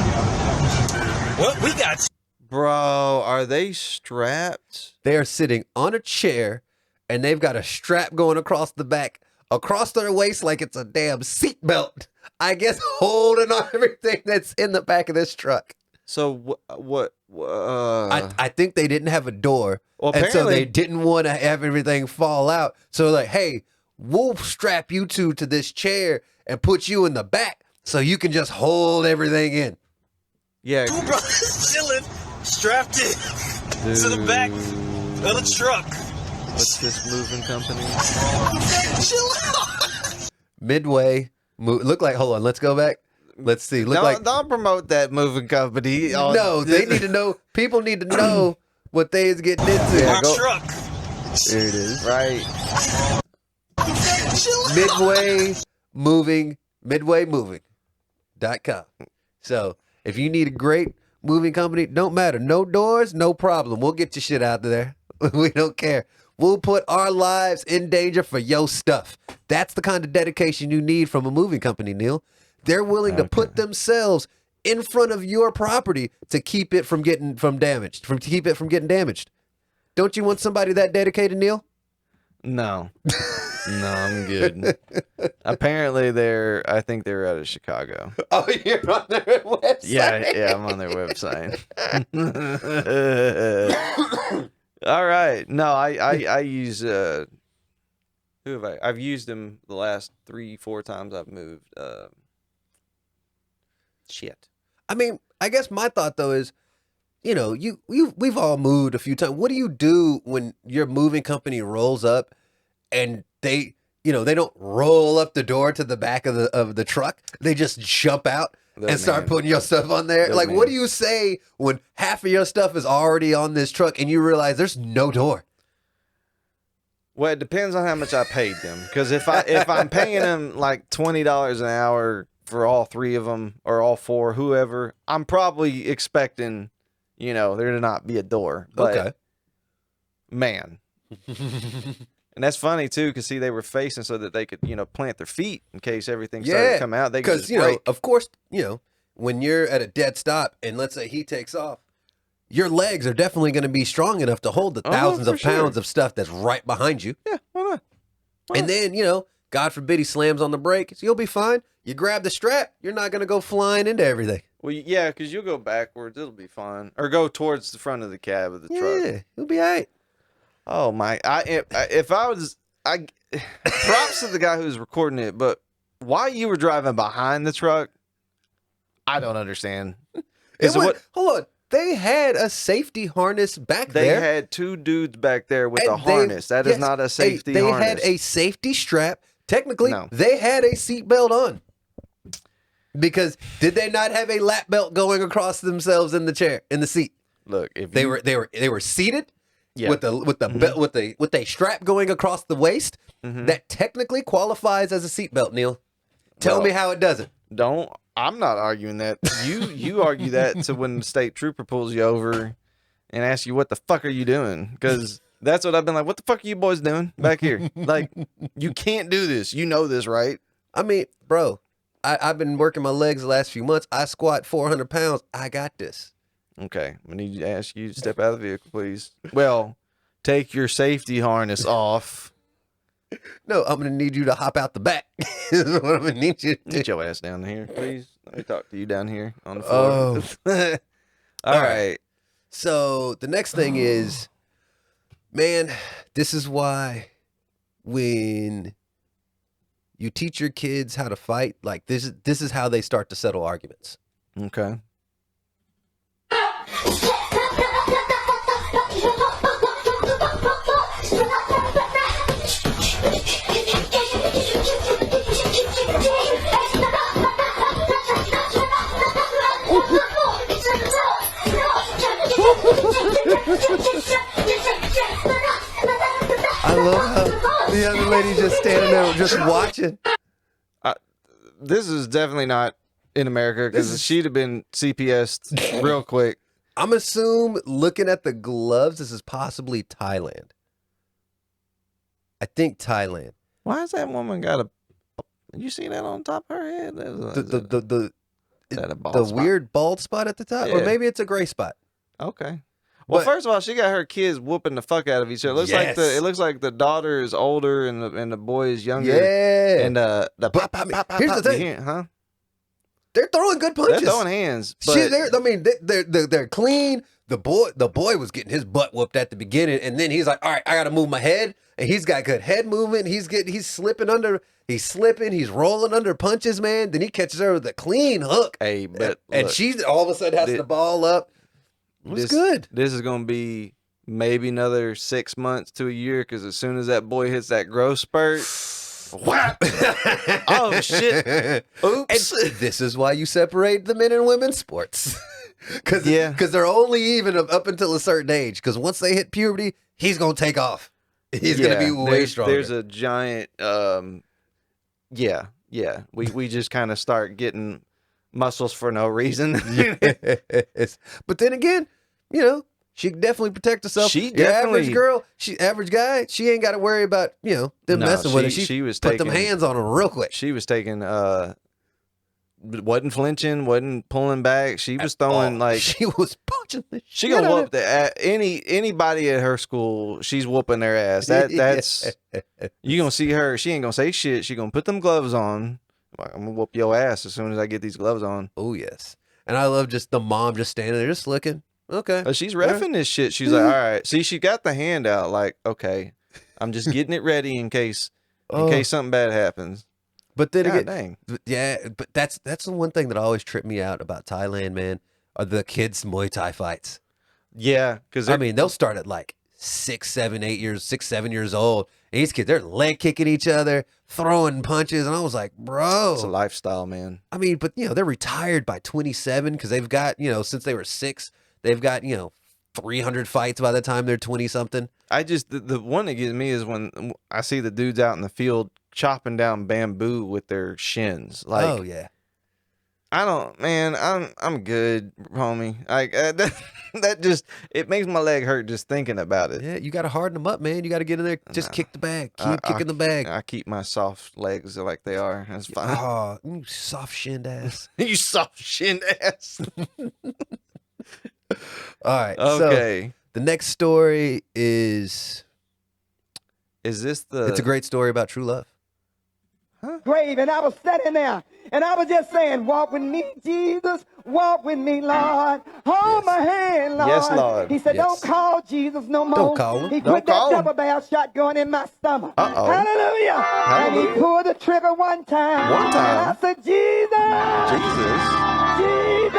Well, we got. Bro, are they strapped? They are sitting on a chair, and they've got a strap going across the back, across their waist like it's a damn seatbelt. I guess holding on everything that's in the back of this truck. So what? I think they didn't have a door, Well, and so apparently- they didn't want to have everything fall out. So like, hey, we'll strap you two to this chair and put you in the back so you can just hold everything in. Yeah. Two brothers chilling, strapped in to the back of the truck. What's this moving company? Chill out. Midway, look like. Hold on, let's go back. Let's see. Don't promote that moving company. No, they need to know. People need to know what they is getting into. Our truck. There it is. Right. Midwaymoving.com. So if you need a great moving company, don't matter. No doors, no problem. We'll get your shit out there. We don't care. We'll put our lives in danger for your stuff. That's the kind of dedication you need from a moving company, Neal. They're willing to put themselves in front of your property to keep it from getting damaged. Don't you want somebody that dedicated, Neal? No. No, I'm good. Apparently I think they're out of Chicago. Oh, you're on their website? Yeah, I'm on their website. All right. No, I use who have I've used them the last 3-4 times I've moved. Shit. I mean, I guess my thought though is, you know, we've all moved a few times. What do you do when your moving company rolls up and they don't roll up the door to the back of the truck? They just jump out and start putting your stuff on there. Like, what do you say when half of your stuff is already on this truck and you realize there's no door? Well, it depends on how much I paid them. Because if I'm paying them like $20 an hour for all 3 of them or all 4, whoever, I'm probably expecting, there to not be a door. But, Okay. Man. And that's funny too, because they were facing so that they could, plant their feet in case everything started to come out. They could just break. Of course, when you're at a dead stop and let's say he takes off, your legs are definitely going to be strong enough to hold the thousands of pounds of stuff that's right behind you. Yeah, why not? And then, God forbid he slams on the brake, so you'll be fine. You grab the strap, you're not going to go flying into everything. Well, yeah, because you'll go backwards. It'll be fine. Or go towards the front of the cab of the truck. Yeah, it'll be all right. Oh my! If I was, props to the guy who's recording it, but why you were driving behind the truck, I don't understand. Hold on. They had a safety harness back They there. had two dudes back there with And a harness. That is not a safety harness. They had a safety strap. Technically, No. they had a seatbelt on. Because did they not have a lap belt going across themselves in the seat? Look, if They were seated Yeah. with the belt with a strap going across the waist. That technically qualifies as a seatbelt, Neil. Tell me how it doesn't. Don't. I'm not arguing that. You argue that to when the state trooper pulls you over and asks you what the fuck are you doing? Because that's what I've been like. What the fuck are you boys doing back here? Like, you can't do this. You know this, right? I mean, bro, I've been working my legs the last few months. I squat 400 pounds. I got this. Okay, I need to ask you to step out of the vehicle, please. Well, take your safety harness off. No, I'm gonna need you to hop out the back. Is what I'm gonna need you to do. Get your ass down here, please. Let me talk to you down here on the floor. All right. So the next thing is, man, this is why when you teach your kids how to fight, like this is how they start to settle arguments. Okay. I love how the other lady's just standing there just watching. This is definitely not in America because she'd have been CPS'd real quick. I'm assuming, looking at the gloves, this is possibly Thailand. I think Thailand. Why has that woman got a? You see that on top of her head? The that a bald the spot? weird bald spot at the top, or Yeah. maybe it's a gray spot. Okay. Well, But- first of all, she got her kids whooping the fuck out of each other. It looks like the daughter is older and the boy is younger. Yeah, And the But, pop, I mean, pop, pop, here's pop, the you thing. hear- huh? they're throwing good punches. They're throwing hands. But Shit, they're clean. The boy was getting his butt whooped at the beginning, and then he's like, "All right, I got to move my head," and he's got good head movement. He's slipping, he's rolling under punches, man. Then he catches her with a clean hook, hey, but and look, she's all of a sudden has Thi- the ball up. It was good. This is gonna be maybe another 6 months to a year because as soon as that boy hits that growth spurt, whap! Oh shit! Oops! And this is why you separate the men and women's sports. Because they're only even up until a certain age. Because once they hit puberty, he's going to take off. He's going to be way stronger. There's a giant, yeah. We just kind of start getting muscles for no reason. Yes. But then again, she can definitely protect herself. She Your average definitely- girl, average guy, she ain't got to worry about, them No, messing with her. she was put them taking- hands on her real quick. She was taking, wasn't flinching, wasn't pulling back. She was throwing she was punching the She shit gonna out of whoop anybody at her school. She's whooping their ass. That's you gonna see her. She ain't gonna say shit. She gonna put them gloves on. Like, I'm gonna whoop your ass as soon as I get these gloves on. Oh yes, and I love just the mom just standing there just looking. Okay, She's reffing this shit. She's like, all right. See, she got the hand out. Like, okay, I'm just getting it ready in case something bad happens. But then God again, dang. yeah, but that's the one thing that always tripped me out about Thailand, man, are the kids' Muay Thai fights. Yeah, because I mean, they'll start at like 6, 7 years old. And these kids, they're leg kicking each other, throwing punches, and I was like, bro, it's a lifestyle, man. I mean, but they're retired by 27 because they've got since they were 6, they've got 300 fights by the time they're 20 something. I just the one that gets me is when I see the dudes out in the field chopping down bamboo with their shins. Like, oh yeah. I don't, man. I'm good, homie. Like that just it makes my leg hurt just thinking about it. Yeah, you got to harden them up, man. You got to get in there, just kick the bag, keep kicking the bag. I keep my soft legs like they are. That's fine. Oh, you soft shinned ass. You soft shinned ass. All right. So Okay. the next story is Is this the? it's a great story about true love. grave, and I was standing there And I was just saying, walk with me, Jesus, walk with me, Lord. Hold my hand, Lord. Yes, Lord. He said, Yes. don't call Jesus no more. Don't call him. He Don't put that call him. double barrel shotgun in my stomach. Uh-oh. Hallelujah. And he Hallelujah. pulled the trigger one time. One time. And I said, Jesus. Jesus.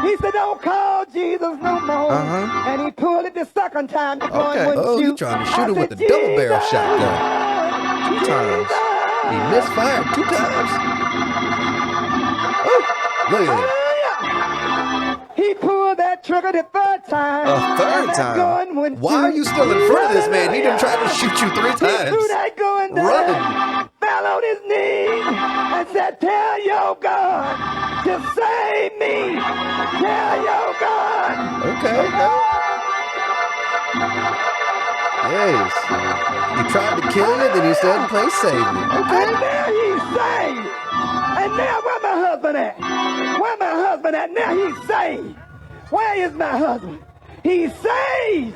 He said, don't call Jesus no more. Uh-huh. And he pulled it the second time. The gun Okay. wouldn't Oh, you shoot. trying to I shoot him with said, a double barrel shotgun. 2 times. He misfired 2 times. Oh, look at him. Hallelujah. He pulled that trigger the third time. A third and that time? gun wouldn't Why are shoot. you still in front of this man? He done tried to shoot you 3 He threw times. that gun down, Run. fell on his knees, and said, tell your God to save me. Tell your God. Okay. Yes. He tried to kill you, then he said, please save me. Okay. And now he's saved. And now where my husband at? Where my husband at? Now he's saved. Where is my husband? He's saved,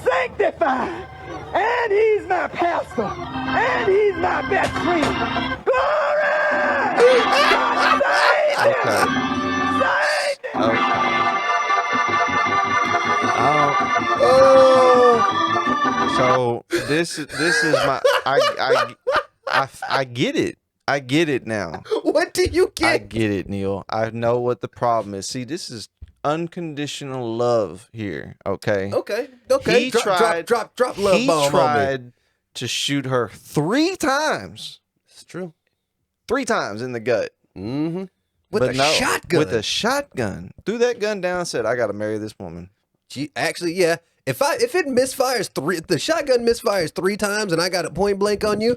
sanctified, and he's my pastor, and he's my best friend. Glory! God saved him! Okay. Saved him! Oh. So this is my I get it. I get it now. What do you I get? get it, Neil. I know what the problem is. See, this is unconditional love here. Okay. Okay. He tried. Drop love He bomb on me. tried to shoot her 3 times. It's true. 3 times in the gut. Mm-hmm. With But a no, shotgun. With a shotgun. Threw that gun down and said, I gotta marry this woman. Actually, yeah. If it misfires the shotgun misfires 3 times and I got a point blank on you,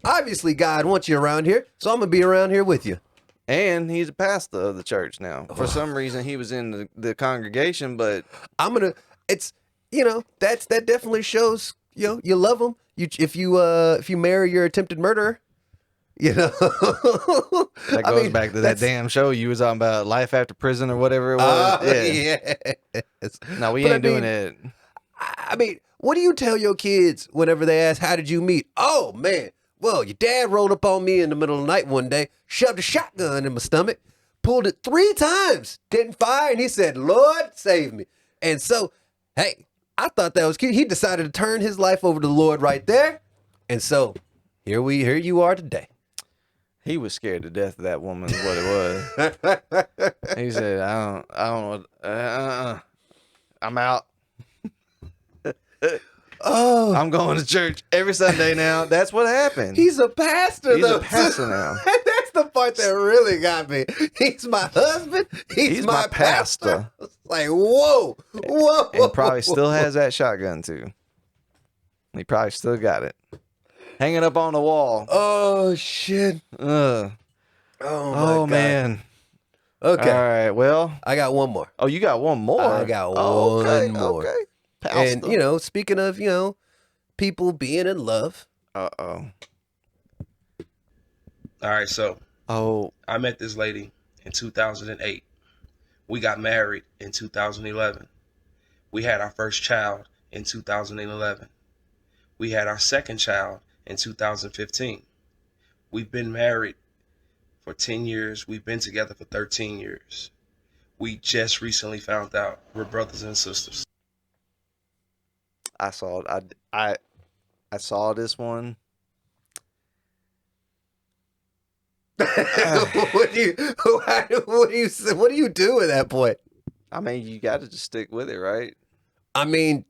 obviously God wants you around here, so I'm gonna be around here with you. And he's a pastor of the church now. For some reason he was in the congregation, but It's that definitely shows you love him. If you marry your attempted murderer, that goes back to that damn show you was on about life after prison or whatever it was. Yes. No, we But ain't doing it. I mean, what do you tell your kids whenever they ask, how did you meet? Oh, man. Well, your dad rolled up on me in the middle of the night one day, shoved a shotgun in my stomach, pulled it 3 times, didn't fire, and he said, Lord, save me. And so, hey, I thought that was cute. He decided to turn his life over to the Lord right there. And so, here you are today. He was scared to death of that woman, is what it was. He said, I don't I'm out. Oh, I'm going to church every Sunday now. That's what happened. he's a pastor, He's though. a pastor now. That's the part that really got me. He's my husband. He's my pastor. It's like, whoa. And probably still has that shotgun too. He probably still got it. Hanging up on the wall. Oh, shit. Oh, my God. Man. Okay. All right. Well. I got one more. Oh, you got one more? I got one more. Okay. And, speaking of, people being in love. Uh-oh. All right, so Oh. I met this lady in 2008. We got married in 2011. We had our first child in 2011. We had our second child in 2015. We've been married for 10 years. We've been together for 13 years. We just recently found out we're brothers and sisters. I saw it. I saw this one. What do you do at that point? I mean, you got to just stick with it, right? I mean,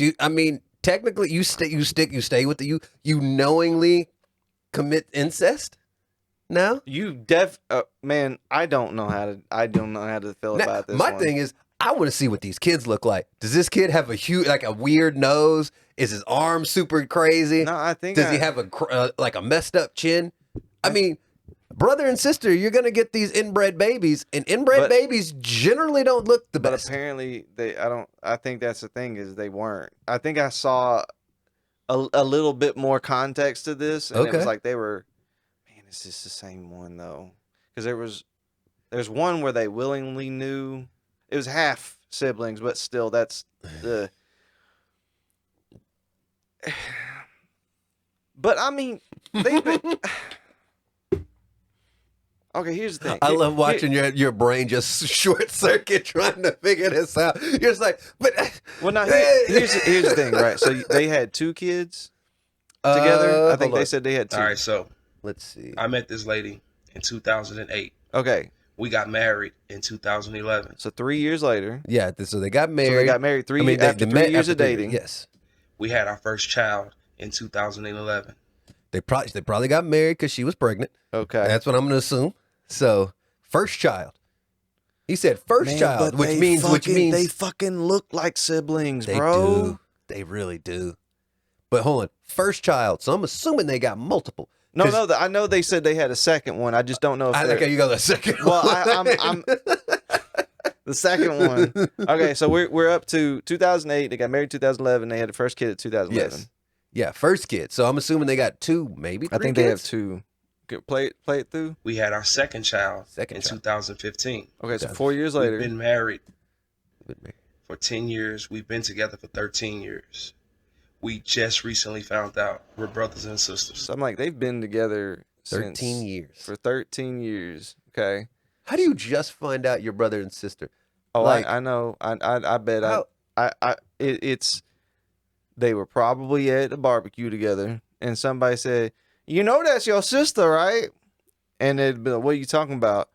technically you stay with you knowingly commit incest? No? Man, I don't know how to feel about this My one. thing is, I want to see what these kids look like. Does this kid have a weird nose? Is his arm super crazy? No, I think. Does he have a messed up chin? I mean, brother and sister, you're gonna get these inbred babies, and inbred babies generally don't look the best. But apparently, I think that's the thing is they weren't. I think I saw a little bit more context to this, and it was like they were. Man, is this the same one though? Because there's one where they willingly knew. It was half siblings, but still, that's the. But I mean, okay, here's the thing. I love watching your brain just short circuit trying to figure this out. You're just like, but Well, now here's the thing, right? So they had 2 kids together. I think they said they had 2. All right, so let's see. I met this lady in 2008. Okay, We got married in 2011. so 3 years later. Yeah, so they got married. So they got married after 3 years of dating. Yes. We had our first child in 2011. They probably got married because she was pregnant. Okay. That's what I'm going to assume. So, first child. He said first child, which means they fucking look like siblings, they bro. do. They really do. but hold on, first child. So I'm assuming they got multiple. No, I know they said they had a second one. I just don't know if Okay, you got the second well, one. I'm the second one. Okay, so we're up to 2008. They got married 2011. They had the first kid at 2011. Yes. Yeah, first kid. So I'm assuming they got two, maybe three I think kids? they have two. Play it through. We had our second child in 2015. Okay, so 4 years later. We've been married for 10 years. We've been together for 13 years. We just recently found out we're brothers and sisters. So I'm like, they've been together 13 years. For 13 years. Okay. How do you just find out your brother and sister? Oh, like, I know. I bet it's they were probably at a barbecue together and somebody said, "You know that's your sister, right?" And they'd be like, "What are you talking about?"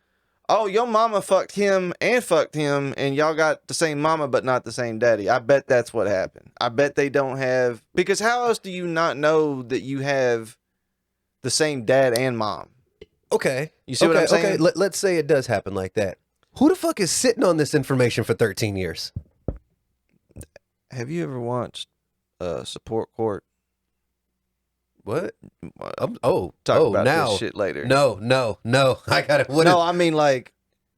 "Oh, your mama fucked him and y'all got the same mama but not the same daddy." I bet that's what happened. I bet they don't have, because how else do you not know that you have the same dad and mom? Okay. You see what I'm saying? Okay, let's say it does happen like that. Who the fuck is sitting on this information for 13 years? Have you ever watched Support Court? What? Talk about now. this shit later. No. I got it. I mean, like,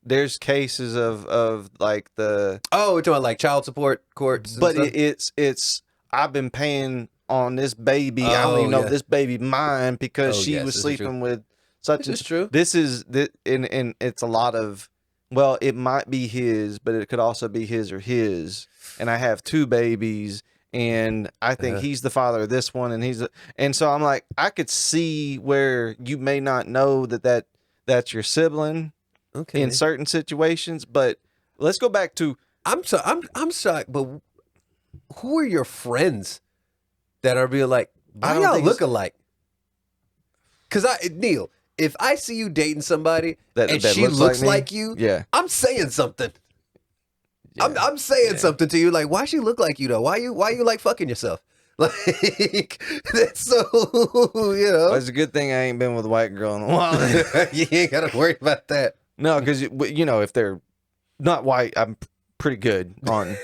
there's cases of like the. Oh, we're talking about like child support courts. But it's I've been paying on this baby. I don't even know if this baby mine because she was sleeping with such. This is true. This is and it's a lot of. Well, it might be his, but it could also be his or his. And I have two babies. And I think he's the father of this one, and so I'm like, I could see where you may not know that's your sibling, in certain situations. But let's go back to I'm shocked. But who are your friends that are being like, why y'all look alike? Because Neal, if I see you dating somebody and she looks like you, I'm saying something. Yeah, I'm saying something to you, like, why she look like you though? Why you like fucking yourself? Like, that's so, you know. Well, it's a good thing I ain't been with a white girl in a while. You ain't gotta worry about that. No, because you know, if they're not white, I'm pretty good on.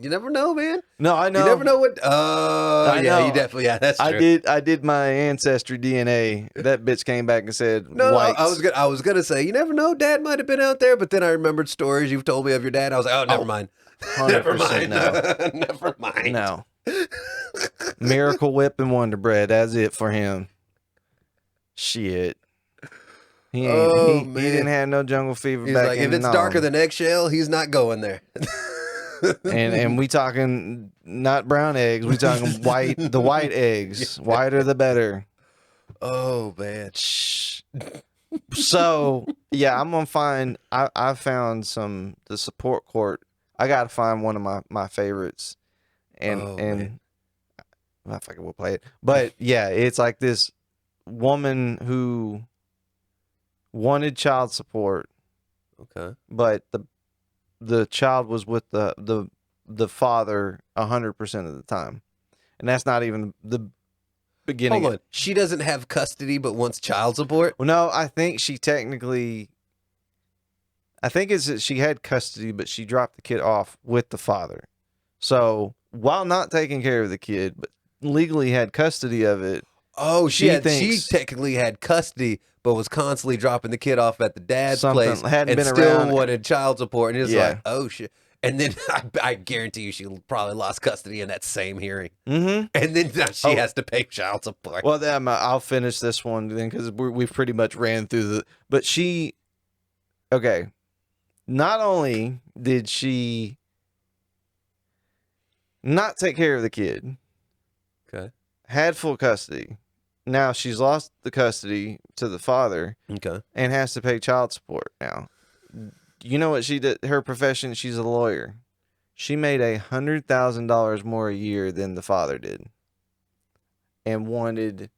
You never know, man. No, I know. You never know what. Oh, yeah, you definitely. Yeah, that's true. I did my ancestry DNA. That bitch came back and said, no, whites. I was gonna say, you never know. Dad might have been out there, but then I remembered stories you've told me of your dad. I was like, oh, never mind. 100% no. Never mind. No. Miracle Whip and Wonder Bread. That's it for him. Shit. He didn't have no jungle fever. He's back like, if it's darker than eggshell, he's not going there. and we talking not brown eggs, we talking the white eggs. Whiter the better. Oh man. So yeah, I'm gonna find. I found the support court. I gotta find one of my favorites, and I fucking will play it. But yeah, it's like this woman who wanted child support. Okay. But the child was with the father 100% of the time, and that's not even the beginning. Hold on, she doesn't have custody, but wants child support. Well, no, I think she technically. I think it's that she had custody, but she dropped the kid off with the father. So while not taking care of the kid, but legally had custody of it. Oh, she technically had custody, but was constantly dropping the kid off at the dad's place and still wanted child support. And it's like, oh shit. And then I guarantee you she probably lost custody in that same hearing. Mm-hmm. And then now she has to pay child support. Well, then I'll finish this one then because we've pretty much ran through but she, okay, not only did she not take care of the kid, okay, had full custody, now she's lost the custody to the father Okay. and has to pay child support now. You know what she did? Her profession, she's a lawyer. She made $100,000 more a year than the father did. And wanted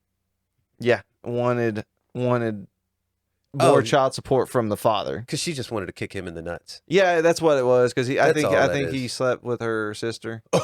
more child support from the father. Because she just wanted to kick him in the nuts. Yeah, that's what it was. Because I That's think all he is. slept with her sister. So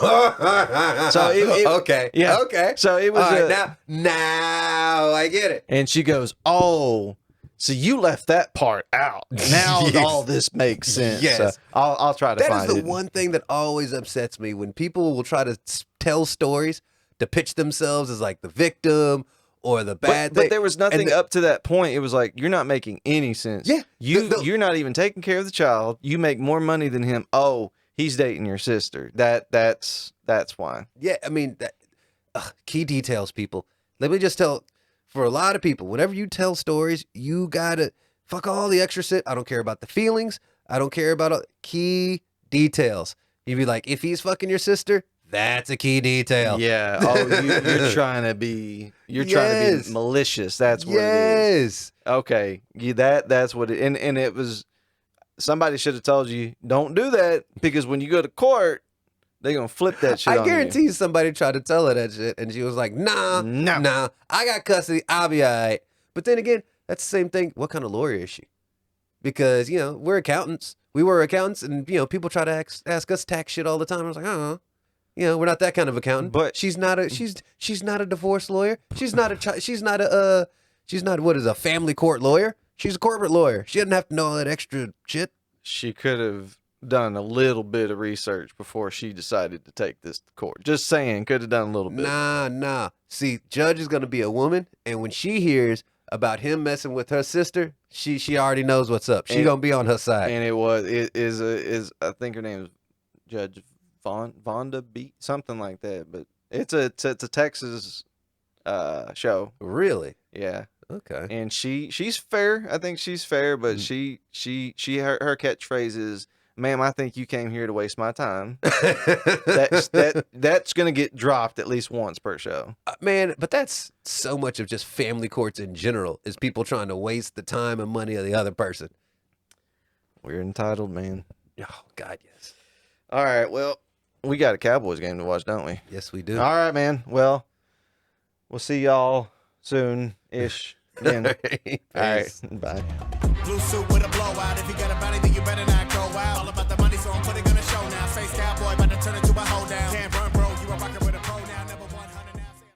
okay, Yeah. okay. So it was all right, now I get it. and she goes, "Oh, so you left that part out. Now Yes. all this makes sense." Yes. So I'll try to That find is the it. one thing that always upsets me when people will try to tell stories to pitch themselves as like the victim or the bad thing. But there was nothing up to that point. It was like, you're not making any sense. Yeah. You're not even taking care of the child. You make more money than him. Oh, he's dating your sister. That's why. Yeah, I mean, key details, people. Let me just tell, for a lot of people, whenever you tell stories, you gotta fuck all the extra shit. I don't care about the feelings. I don't care about key details. You'd be like, if he's fucking your sister, that's a key detail. Yeah. Oh, you're trying to be malicious. That's what it is. Okay. Yeah, that's what it. And it was. Somebody should have told you, don't do that, because when you go to court, they're gonna flip that shit. I guarantee somebody tried to tell her that shit, and she was like, nah, I got custody, I'll be all right. But then again, that's the same thing. What kind of lawyer is she? Because, we're accountants. We were accountants, and, people try to ask us tax shit all the time. I was like, we're not that kind of accountant. But she's not a divorce lawyer. She's not a family court lawyer. She's a corporate lawyer. She doesn't have to know all that extra shit. She could have done a little bit of research before she decided to take this to court. Just saying, could have done a little bit. Nah. See, Judge is gonna be a woman, and when she hears about him messing with her sister, she already knows what's up. She gonna be on her side. And it is I think her name is Judge Vonda Beat, something like that. But it's a Texas show. Really? Yeah. Okay. And she's fair. I think she's fair, but her catchphrase is, "Ma'am, I think you came here to waste my time." That's gonna get dropped at least once per show. Man, but that's so much of just family courts in general, is people trying to waste the time and money of the other person. We're entitled, man. Oh God, yes. All right, well, we got a Cowboys game to watch, don't we? Yes, we do. All right, man. Well, we'll see y'all soon-ish. Then. All right. Bye. Blue suit with a blowout. If you got a body,